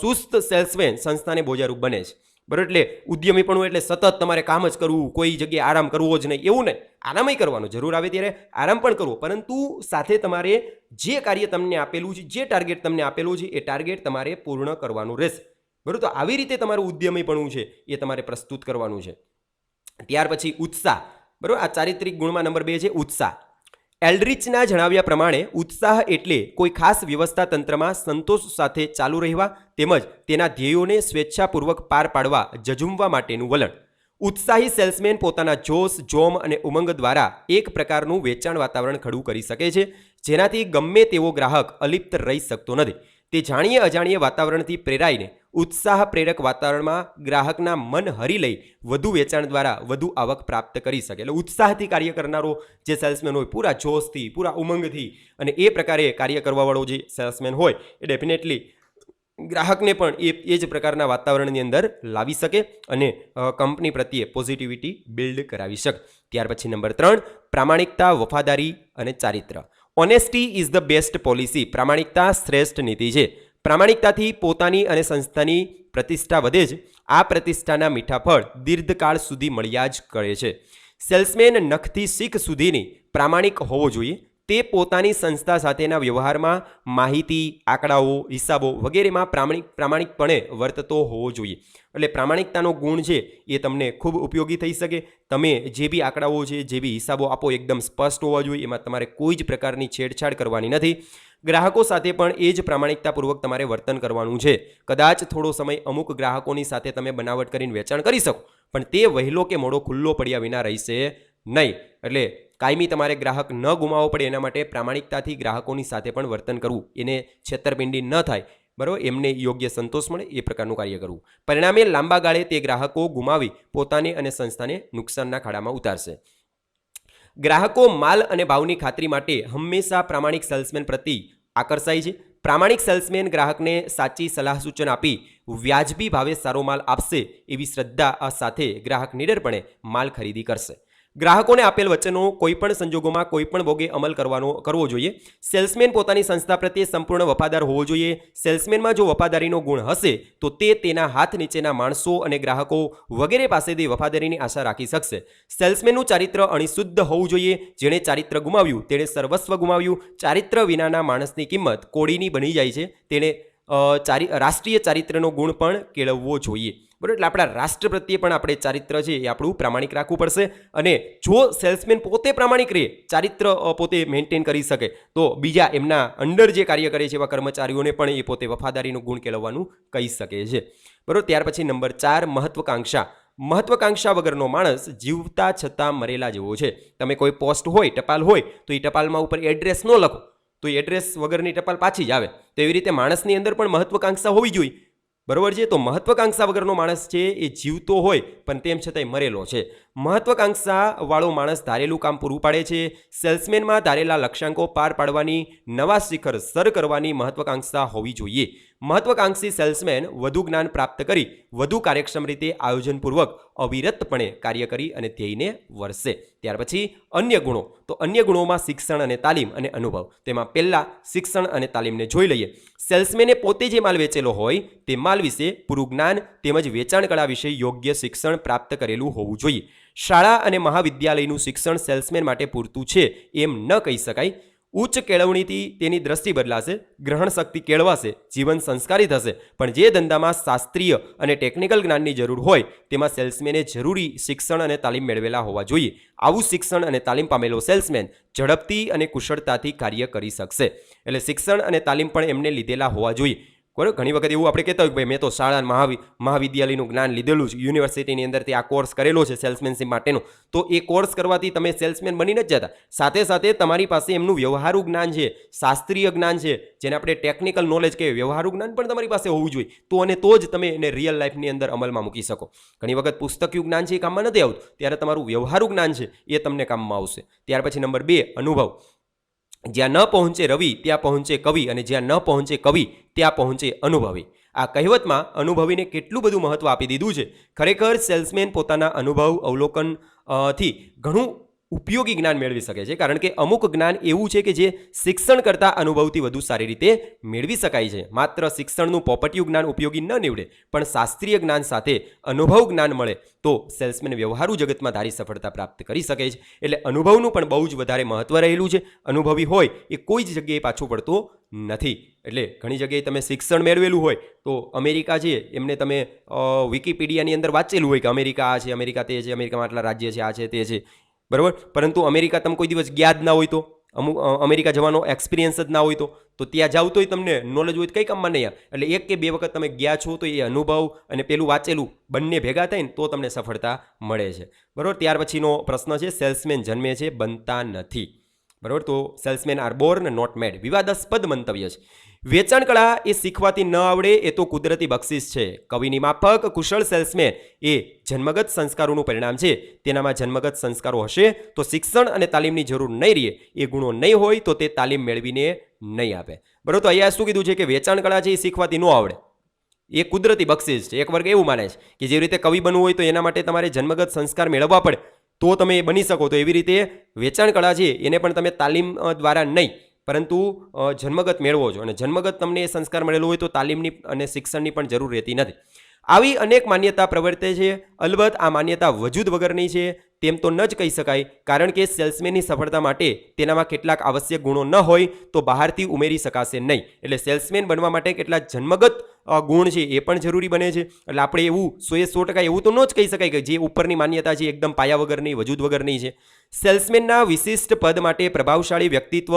સુસ્ત સેલ્સમેન સંસ્થાને બોજારૂપ બને છે. બરાબર, એટલે ઉદ્યમીપણું એટલે સતત તમારે કામ જ કરવું, કોઈ જગ્યાએ આરામ કરવો જ નહીં, એવું નહીં. આરામય કરવાનો, જરૂર આવે ત્યારે આરામ પણ કરવો, પરંતુ સાથે તમારે જે કાર્ય તમને આપેલું છે, જે ટાર્ગેટ તમને આપેલું છે, એ ટાર્ગેટ તમારે પૂર્ણ કરવાનું રહેશે. બરાબર, તો આવી રીતે તમારું ઉદ્યમીપણું છે એ તમારે પ્રસ્તુત કરવાનું છે. ત્યાર પછી ઉત્સાહ. બરાબર, આ ચારિત્રિક ગુણમાં નંબર 2 છે ઉત્સાહ. એલ્ડ્રિચના જણાવ્યા પ્રમાણે ઉત્સાહ એટલે કોઈ ખાસ વ્યવસ્થા તંત્રમાં સંતોષ સાથે ચાલુ રહેવા તેમજ તેના ધ્યેયોને સ્વેચ્છાપૂર્વક પાર પાડવા ઝઝૂમવા માટેનું વલણ. ઉત્સાહી સેલ્સમેન પોતાના જોશ, જોમ અને ઉમંગ દ્વારા એક પ્રકારનું વેચાણ વાતાવરણ ખડું કરી શકે છે, જેનાથી ગમે તેવો ગ્રાહક અલિપ્ત રહી શકતો નથી. તે જાણીએ અજાણીએ વાતાવરણથી પ્રેરાઈને ઉત્સાહ પ્રેરક વાતાવરણમાં ગ્રાહકના મન હરી લઈ વધુ વેચાણ દ્વારા વધુ આવક પ્રાપ્ત કરી શકે. એટલે ઉત્સાહથી કાર્ય કરનારો જે સેલ્સમેન હોય, પૂરા જોશથી, પૂરા ઉમંગથી અને એ પ્રકારે કાર્ય કરવાવાળો જે સેલ્સમેન હોય એ ડેફિનેટલી ગ્રાહકને પણ એ જ પ્રકારના વાતાવરણની અંદર લાવી શકે અને કંપની પ્રત્યે પોઝિટિવિટી બિલ્ડ કરાવી શકે. ત્યાર પછી નંબર 3, પ્રામાણિકતા, વફાદારી અને ચારિત્ર. Honesty is the best policy. પ્રામાણિકતા શ્રેષ્ઠ નીતિ છે. પ્રામાણિકતાથી પોતાની અને સંસ્થાની પ્રતિષ્ઠા વધે છે. આ પ્રતિષ્ઠાના મીઠા ફળ દીર્ઘકાળ સુધી મળ્યા જ કરે છે. સેલ્સમેન નખથી શીખ સુધીની પ્રામાણિક હોવો જોઈએ. તે પોતાની સંસ્થા સાથેના વ્યવહારમાં માહિતી, આંકડાઓ, હિસાબો વગેરેમાં પ્રામાણિકપણે વર્તતો હોવો જોઈએ. એટલે પ્રામાણિકતાનો ગુણ છે એ તમને ખૂબ ઉપયોગી થઈ શકે. તમે જે બી આંકડાઓ છે, જે બી હિસાબો આપો, એકદમ સ્પષ્ટ હોવા જોઈએ. એમાં તમારે કોઈ જ પ્રકારની છેડછાડ કરવાની નથી. ગ્રાહકો સાથે પણ એ જ પ્રામાણિકતાપૂર્વક તમારે વર્તન કરવાનું છે. કદાચ થોડો સમય અમુક ગ્રાહકોની સાથે તમે બનાવટ કરીને વેચાણ કરી શકો, પણ તે વહેલો કે મોડો ખુલ્લો પડ્યા વિના રહેશે નહીં. એટલે કાયમી તમારે ગ્રાહક ન ગુમાવવો પડે એના માટે પ્રામાણિકતાથી ગ્રાહકોની સાથે પણ વર્તન કરવું, એને છેતરપિંડી ન થાય, બરાબર, એમને યોગ્ય સંતોષ મળે એ પ્રકારનું કાર્ય કરવું. પરિણામે લાંબા ગાળે તે ગ્રાહકો ગુમાવી પોતાને અને સંસ્થાને નુકસાનના ખાડામાં ઉતારશે. ગ્રાહકો માલ અને ભાવની ખાતરી માટે હંમેશા પ્રામાણિક સેલ્સમેન પ્રતિ આકર્ષાય છે. પ્રામાણિક સેલ્સમેન ગ્રાહકને સાચી સલાહ સૂચન આપી વ્યાજબી ભાવે સારો માલ આપશે એવી શ્રદ્ધા સાથે ગ્રાહક નિડરપણે માલ ખરીદી કરશે. ગ્રાહકોને આપેલ વચનો કોઈપણ સંજોગોમાં કોઈપણ ભોગે અમલ કરવો જોઈએ. સેલ્સમેન પોતાની સંસ્થા પ્રત્યે સંપૂર્ણ વફાદાર હોવો જોઈએ. સેલ્સમેનમાં જો વફાદારીનો ગુણ હશે તો તે તેના હાથ નીચેના માણસો અને ગ્રાહકો વગેરે પાસેથી વફાદારીની આશા રાખી શકશે. સેલ્સમેનનું ચારિત્ર અણિશુદ્ધ હોવું જોઈએ. જેણે ચારિત્ર ગુમાવ્યું તેણે સર્વસ્વ ગુમાવ્યું. ચારિત્ર વિનાના માણસની કિંમત કોડીની બની જાય છે. તેણે રાષ્ટ્રીય ચારિત્રનો ગુણ પણ કેળવવો જોઈએ. બરાબર, એટલે આપણા રાષ્ટ્ર પ્રત્યે પણ આપણે ચારિત્ર છે એ આપણું પ્રામાણિક રાખવું પડશે. અને જો સેલ્સમેન પોતે પ્રામાણિક રહે, ચારિત્ર પોતે મેન્ટેન કરી શકે, તો બીજા એમના અંડર જે કાર્ય કરે છે એવા કર્મચારીઓને પણ એ પોતે વફાદારીનું ગુણ કેળવવાનું કહી શકે છે. બરાબર, ત્યાર પછી નંબર 4, મહત્વાકાંક્ષા. મહત્વકાંક્ષા વગરનો માણસ જીવતા છતાં મરેલા જેવો છે. તમે કોઈ પોસ્ટ હોય, ટપાલ હોય, તો એ ટપાલમાં ઉપર એડ્રેસ ન લખો તો એડ્રેસ વગરની ટપાલ પાછી જ આવે. તો એવી રીતે માણસની અંદર પણ મહત્વકાંક્ષા હોવી જોઈએ. બરોબર છે. તો મહત્વકાંક્ષા વગરનો માણસ છે એ જીવતો હોય પણ તેમ છતાંય મરેલો છે. મહત્વકાંક્ષા વાળો માણસ ધારેલું કામ પૂરું પાડે છે. સેલ્સમેનમાં ધારેલા લક્ષ્યાંકો પાર પાડવાની, નવા શિખર સર કરવાની મહત્વકાંક્ષા હોવી જોઈએ. મહત્વકાંક્ષી સેલ્સમેન વધુ જ્ઞાન પ્રાપ્ત કરી વધુ કાર્યક્ષમ રીતે આયોજનપૂર્વક અવિરતપણે કાર્ય કરી અને ધ્યેયને વરસે. ત્યાર પછી અન્ય ગુણો. તો અન્ય ગુણોમાં શિક્ષણ અને તાલીમ અને અનુભવ. તેમાં પહેલા શિક્ષણ અને તાલીમને જોઈ લઈએ. સેલ્સમેને પોતે જે માલ વેચેલો હોય તે માલ વિશે પૂરું જ્ઞાન તેમજ વેચાણ કળા વિશે યોગ્ય શિક્ષણ પ્રાપ્ત કરેલું હોવું જોઈએ. શાળા અને મહાવિદ્યાલયનું શિક્ષણ સેલ્સમેન માટે પૂરતું છે એમ ન કહી શકાય. ઉચ્ચ કેળવણીથી તેની દ્રષ્ટિ બદલાશે, ગ્રહણ શક્તિ કેળવાશે, જીવન સંસ્કારી થશે, પણ જે ધંધામાં શાસ્ત્રીય અને ટેકનિકલ જ્ઞાનની જરૂર હોય તેમાં સેલ્સમેને જરૂરી શિક્ષણ અને તાલીમ મેળવેલા હોવા જોઈએ. આવું શિક્ષણ અને તાલીમ પામેલો સેલ્સમેન ઝડપથી અને કુશળતાથી કાર્ય કરી શકશે. એટલે શિક્ષણ અને તાલીમ પણ એમને લીધેલા હોવા જોઈએ. બરાબર. ઘણી વખત એવું આપણે કહેતા હોય કે ભાઈ મેં તો શાળા મહાવિદ્યાલયનું જ્ઞાન લીધેલું છે, યુનિવર્સિટીની અંદરથી આ કોર્સ કરેલો છે સેલ્સમેનશીપ માટેનો. તો એ કોર્સ કરવાથી તમે સેલ્સમેન બની નથી જતા. સાથે સાથે તમારી પાસે એમનું વ્યવહારુ જ્ઞાન છે, શાસ્ત્રીય જ્ઞાન છે, જેને આપણે ટેકનિકલ નોલેજ કહીએ, વ્યવહારુ જ્ઞાન પણ તમારી પાસે હોવું જોઈએ. તો જ તમે એને રિયલ લાઈફની અંદર અમલમાં મૂકી શકો. ઘણી વખત પુસ્તકીય જ્ઞાન છે એ કામમાં નથી આવતું, ત્યારે તમારું વ્યવહારુ જ્ઞાન છે એ તમને કામમાં આવશે. ત્યાર પછી નંબર 2, અનુભવ. જ્યાં ન પહોંચે રવિ ત્યાં પહોંચે કવિ, અને જ્યાં ન પહોંચે કવિ ત્યાં પહોંચે અનુભવી. આ કહેવતમાં અનુભવીને કેટલું બધું મહત્વ આપી દીધું છે. ખરેખર સેલ્સમેન પોતાના અનુભવ અવલોકનથી ઘણું ઉપયોગી જ્ઞાન મેળવી શકે છે. કારણ કે અમુક જ્ઞાન એવું છે કે જે શિક્ષણ કરતાં અનુભવથી વધુ સારી રીતે મેળવી શકાય છે. માત્ર શિક્ષણનું પોપટિયું જ્ઞાન ઉપયોગી ન નીવડે, પણ શાસ્ત્રીય જ્ઞાન સાથે અનુભવ જ્ઞાન મળે તો સેલ્સમેન વ્યવહારુ જગતમાં ધારી સફળતા પ્રાપ્ત કરી શકે છે. એટલે અનુભવનું પણ બહુ જ વધારે મહત્વ રહેલું છે. અનુભવી હોય એ કોઈ જ જગ્યાએ પાછું પડતો નથી. એટલે ઘણી જગ્યાએ તમે શિક્ષણ મેળવેલું હોય તો અમેરિકા છે એમને તમે વિકિપીડિયાની અંદર વાંચેલું હોય કે અમેરિકા આ છે, અમેરિકા તે છે, અમેરિકામાં આટલા રાજ્ય છે, આ છે, તે છે, બરાબર. પરંતુ અમેરિકા તમે કોઈ દિવસ ગયા જ ના હોય તો, અમેરિકા જવાનો એક્સપિરિયન્સ જ ના હોય તો ત્યાં જાવ તોય તમને નોલેજ હોય તો કંઈ કામમાં નહીં આવે. એટલે 1 કે 2 વખત તમે ગયા છો તો એ અનુભવ અને પેલું વાંચેલું બંને ભેગા થાય ને તો તમને સફળતા મળે છે. બરાબર. ત્યાર પછીનો પ્રશ્ન છે, સેલ્સમેન જન્મે છે, બનતા નથી. બરાબર. તો સેલ્સમેન આર બોર્ન નોટ મેડ. વિવાદાસ્પદ મંતવ્ય છે. વેચાણ કળા એ શીખવાથી ન આવડે એ તો કુદરતી બક્ષિસ છે. કવિની માફક કુશળ સેલ્સમેન એ જન્મગત સંસ્કારોનું પરિણામ છે. તેનામાં જન્મગત સંસ્કારો હશે તો શિક્ષણ અને તાલીમની જરૂર નહીં રહે. એ ગુણો નહીં હોય તો તે તાલીમ મેળવીને નહીં આપે. બરાબર. તો અહીંયા શું કીધું છે કે વેચાણ કળા છે એ શીખવાથી ન આવડે, એ કુદરતી બક્ષિસ છે. એક વર્ગ એવું માને છે કે જેવી રીતે કવિ બનવું હોય તો એના માટે તમારે જન્મગત સંસ્કાર મેળવવા પડે તો તમે બની શકો. તો એવી રીતે વેચાણ કળા છે એને પણ તમે તાલીમ દ્વારા નહીં પરંતુ જન્મગત મેળવો છો, અને જન્મગત તમને એ સંસ્કાર મળેલો હોય તો તાલીમની અને શિક્ષણની પણ જરૂર રહેતી નથી. આવી અનેક માન્યતા પ્રવર્તે છે. અલબત્ત આ માન્યતા વજૂદ વગરની છે તેમ તો ન જ કહી શકાય, કારણ કે સેલ્સમેનની સફળતા માટે તેનામાં કેટલાક આવશ્યક ગુણો ન હોય તો બહારથી ઉમેરી શકાશે નહીં. એટલે સેલ્સમેન બનવા માટે કેટલાક જન્મગત ગુણ છે એ પણ જરૂરી બને છે. એટલે આપણે એવું 100% એવું તો ન જ કહી શકાય કે જે ઉપરની માન્યતા છે એકદમ પાયા વગરની, વજૂદ વગરની છે. સેલ્સમેનના વિશિષ્ટ પદ માટે પ્રભાવશાળી વ્યક્તિત્વ,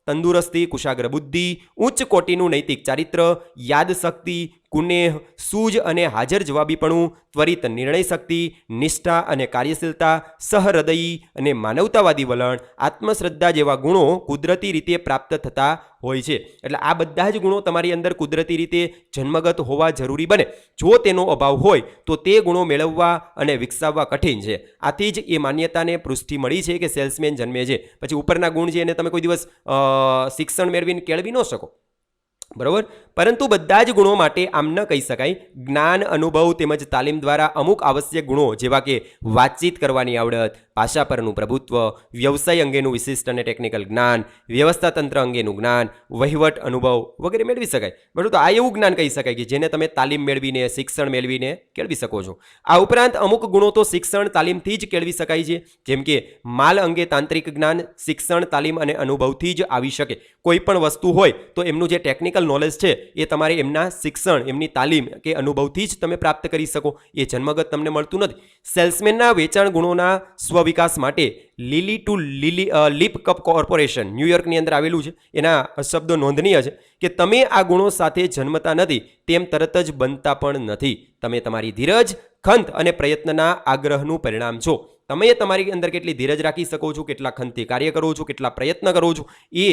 તંદુરસ્તી, કુશાગ્ર બુદ્ધિ, ઉચ્ચ કોટીનું નૈતિક ચારિત્ર, યાદશક્તિ, કુનેહ, સૂઝ અને હાજર જવાબીપણું, ત્વરિત નિર્ણય શક્તિ, નિષ્ઠા અને કાર્યશીલતા, સહૃદયી અને માનવતાવાદી વલણ, આત્મશ્રદ્ધા જેવા ગુણો કુદરતી રીતે પ્રાપ્ત થતા હોય છે. એટલે આ બધા જ ગુણો તમારી અંદર કુદરતી રીતે જન્મગત હોવા જરૂરી બને. જો તેનો અભાવ હોય તો તે ગુણો મેળવવા અને વિકસાવવા કઠિન છે. આથી જ એ માન્યતાને પુષ્ટિ મળી છે કે સેલ્સમેન જન્મે છે. પછી ઉપરના ગુણ છે એને તમે કોઈ દિવસ શિક્ષણ મેળવીને કેળવી ન શકો. બરાબર. પરંતુ બધા જ ગુણો માટે આમ ન કહી શકાય. જ્ઞાન, અનુભવ તેમજ તાલીમ દ્વારા અમુક આવશ્યક ગુણો જેવા કે વાતચીત કરવાની આવડત, ભાષા પરનું પ્રભુત્વ, વ્યવસાય અંગેનું વિશિષ્ટ અને ટેકનિકલ જ્ઞાન, વ્યવસ્થા તંત્ર અંગેનું જ્ઞાન, વહીવટ અનુભવ વગેરે મેળવી શકાય. બરાબર. તો આ એવું જ્ઞાન કહી શકાય કે જેને તમે તાલીમ મેળવીને, શિક્ષણ મેળવીને કેળવી શકો છો. આ ઉપરાંત અમુક ગુણો તો શિક્ષણ તાલીમથી જ કેળવી શકાય છે. જેમ કે માલ અંગે તાંત્રિક જ્ઞાન શિક્ષણ, તાલીમ અને અનુભવથી જ આવી શકે. કોઈ પણ વસ્તુ હોય તો એમનું જે ટેકનિકલ નોલેજ છે એ તમારે એમના શિક્ષણ, એમની તાલીમ કે અનુભવથી જ તમે પ્રાપ્ત કરી શકો. એ જન્મગત તમને મળતું નથી. સેલ્સમેનના વેચાણ ગુણોના સ્વવિકાસ માટે લીપ કપ કોર્પોરેશન ન્યૂયોર્કની અંદર આવેલું છે. એના શબ્દો નોંધનીય છે કે તમે આ ગુણો સાથે જન્મતા નથી તેમ તરત જ બનતા પણ નથી. તમે તમારી ધીરજ, ખંત અને પ્રયત્નના આગ્રહનું પરિણામ છો. તમે તમારી અંદર કેટલી ધીરજ રાખી શકો છો, કેટલા ખંતથી કાર્ય કરો છો, કેટલા પ્રયત્ન કરો છો, એ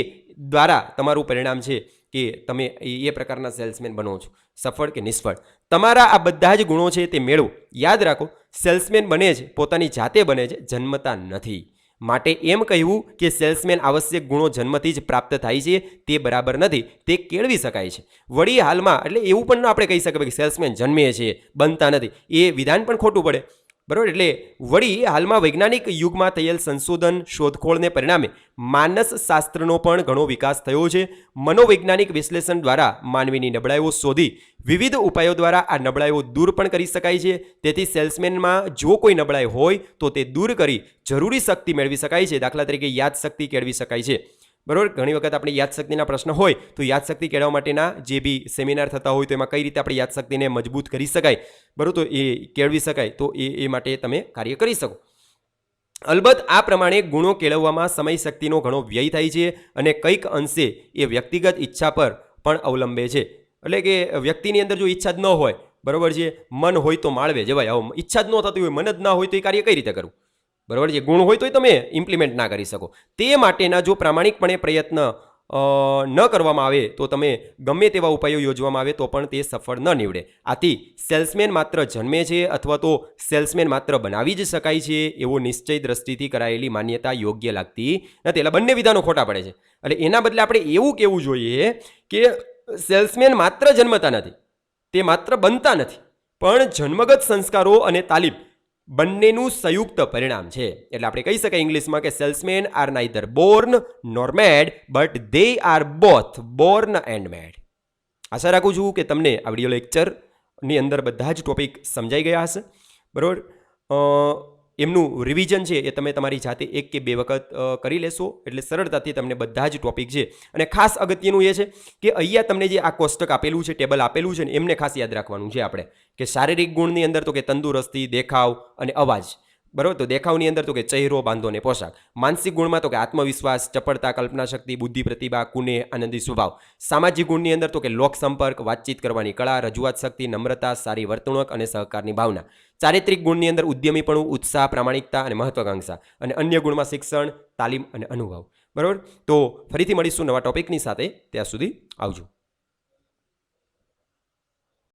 દ્વારા તમારું પરિણામ છે કે તમે એ પ્રકારના સેલ્સમેન બનો છો. સફળ કે નિષ્ફળ, તમારા આ બધા જ ગુણો છે તે મેળવો. યાદ રાખો, સેલ્સમેન બને છે પોતાની જાતે બને છે, જન્મતા નથી. માટે એમ કહેવું કે સેલ્સમેન આવશ્યક ગુણો જન્મથી જ પ્રાપ્ત થાય છે તે બરાબર નથી, તે કેળવી શકાય છે. વળી હાલમાં એટલે એવું પણ આપણે કહી શકીએ કે સેલ્સમેન જન્મે છે, બનતા નથી, એ વિધાન પણ ખોટું પડે. બરાબર. એટલે વળી હાલમાં વૈજ્ઞાનિક યુગમાં થયેલ સંશોધન શોધખોળને પરિણામે માનસશાસ્ત્રનો પણ ઘણો વિકાસ થયો છે. મનોવૈજ્ઞાનિક વિશ્લેષણ દ્વારા માનવીની નબળાઈઓ શોધી વિવિધ ઉપાયો દ્વારા આ નબળાઈઓ દૂર પણ કરી શકાય છે. તેથી સેલ્સમેનમાં જો કોઈ નબળાઈ હોય તો તે દૂર કરી જરૂરી શક્તિ મેળવી શકાય છે. દાખલા તરીકે યાદશક્તિ કેળવી શકાય છે. બરાબર. ઘણી વખત આપણે યાદશક્તિના પ્રશ્ન હોય તો યાદશક્તિ કેળવવા માટેના જે બી સેમિનાર થતા હોય તો એમાં કઈ રીતે આપણે યાદશક્તિને મજબૂત કરી શકાય, બરાબર, તો એ કેળવી શકાય, તો એ માટે તમે કાર્ય કરી શકો. અલબત્ત આ પ્રમાણે ગુણો કેળવવામાં સમય શક્તિનો ઘણો વ્યય થાય છે અને કંઈક અંશે એ વ્યક્તિગત ઈચ્છા પર પણ અવલંબે છે. એટલે કે વ્યક્તિની અંદર જો ઈચ્છા જ ન હોય, બરાબર છે, મન હોય તો માળવે જવાય. આવો ઈચ્છા જ ન થતી હોય, મન જ ના હોય તો એ કાર્ય કઈ રીતે કરવું, બરાબર છે. ગુણ હોય તો તમે ઇમ્પ્લિમેન્ટ ના કરી શકો. તે માટેના જો પ્રામાણિકપણે પ્રયત્ન ન કરવામાં આવે તો તમે ગમે તેવા ઉપાયો યોજવામાં આવે તો પણ તે સફળ ન નીવડે. આથી સેલ્સમેન માત્ર જન્મે છે અથવા તો સેલ્સમેન માત્ર બનાવી જ શકાય છે એવો નિશ્ચય દ્રષ્ટિથી કરાયેલી માન્યતા યોગ્ય લાગતી નથી. એટલે બંને વિધાનો ખોટા પડે છે. એટલે એના બદલે આપણે એવું કહેવું જોઈએ કે સેલ્સમેન માત્ર જન્મતા નથી, તે માત્ર બનતા નથી, પણ જન્મગત સંસ્કારો અને તાલીમ બંનેનું સંયુક્ત પરિણામ છે. એટલે આપણે કહી શકાય ઇંગ્લિશમાં કે salesmen are neither born nor made but they are both born and made. આશા રાખું છું કે તમને આ વિડીયો લેક્ચરની અંદર બધા જ ટોપિક સમજાઈ ગયા હશે. બરાબર. એમનું રિવિઝન છે એ તમે તમારી જાતે 1 કે 2 વખત કરી લેશો એટલે સરળતાથી તમને બધા જ ટોપિક છે. અને ખાસ અગત્યનું એ છે કે અહીંયા તમને જે આ કોષ્ટક આપેલું છે, ટેબલ આપેલું છે ને, એમને ખાસ યાદ રાખવાનું છે આપણે કે શારીરિક ગુણની અંદર તો કે તંદુરસ્તી, દેખાવ અને અવાજ, બરાબર. તો દેખાવની અંદર તો કે ચહેરો, બાંધો ને પોશાક. માનસિક ગુણમાં તો કે આત્મવિશ્વાસ, ચપળતા, કલ્પના શક્તિ, બુદ્ધિ, પ્રતિભા, કુનેહ, આનંદી સ્વભાવ. સામાજિક ગુણની અંદર તો કે લોક સંપર્ક, વાતચીત કરવાની કળા, રજૂઆત શક્તિ, નમ્રતા, સારી વર્તણૂક અને સહકારની ભાવના. ચારિત્રિક ગુણની અંદર ઉદ્યમીપણું, ઉત્સાહ, પ્રામાણિકતા અને મહત્વાકાંક્ષા. અને અન્ય ગુણમાં શિક્ષણ, તાલીમ અને અનુભવ. બરાબર. તો ફરીથી મળીશું નવા ટોપિકની સાથે. ત્યાં સુધી આવજો.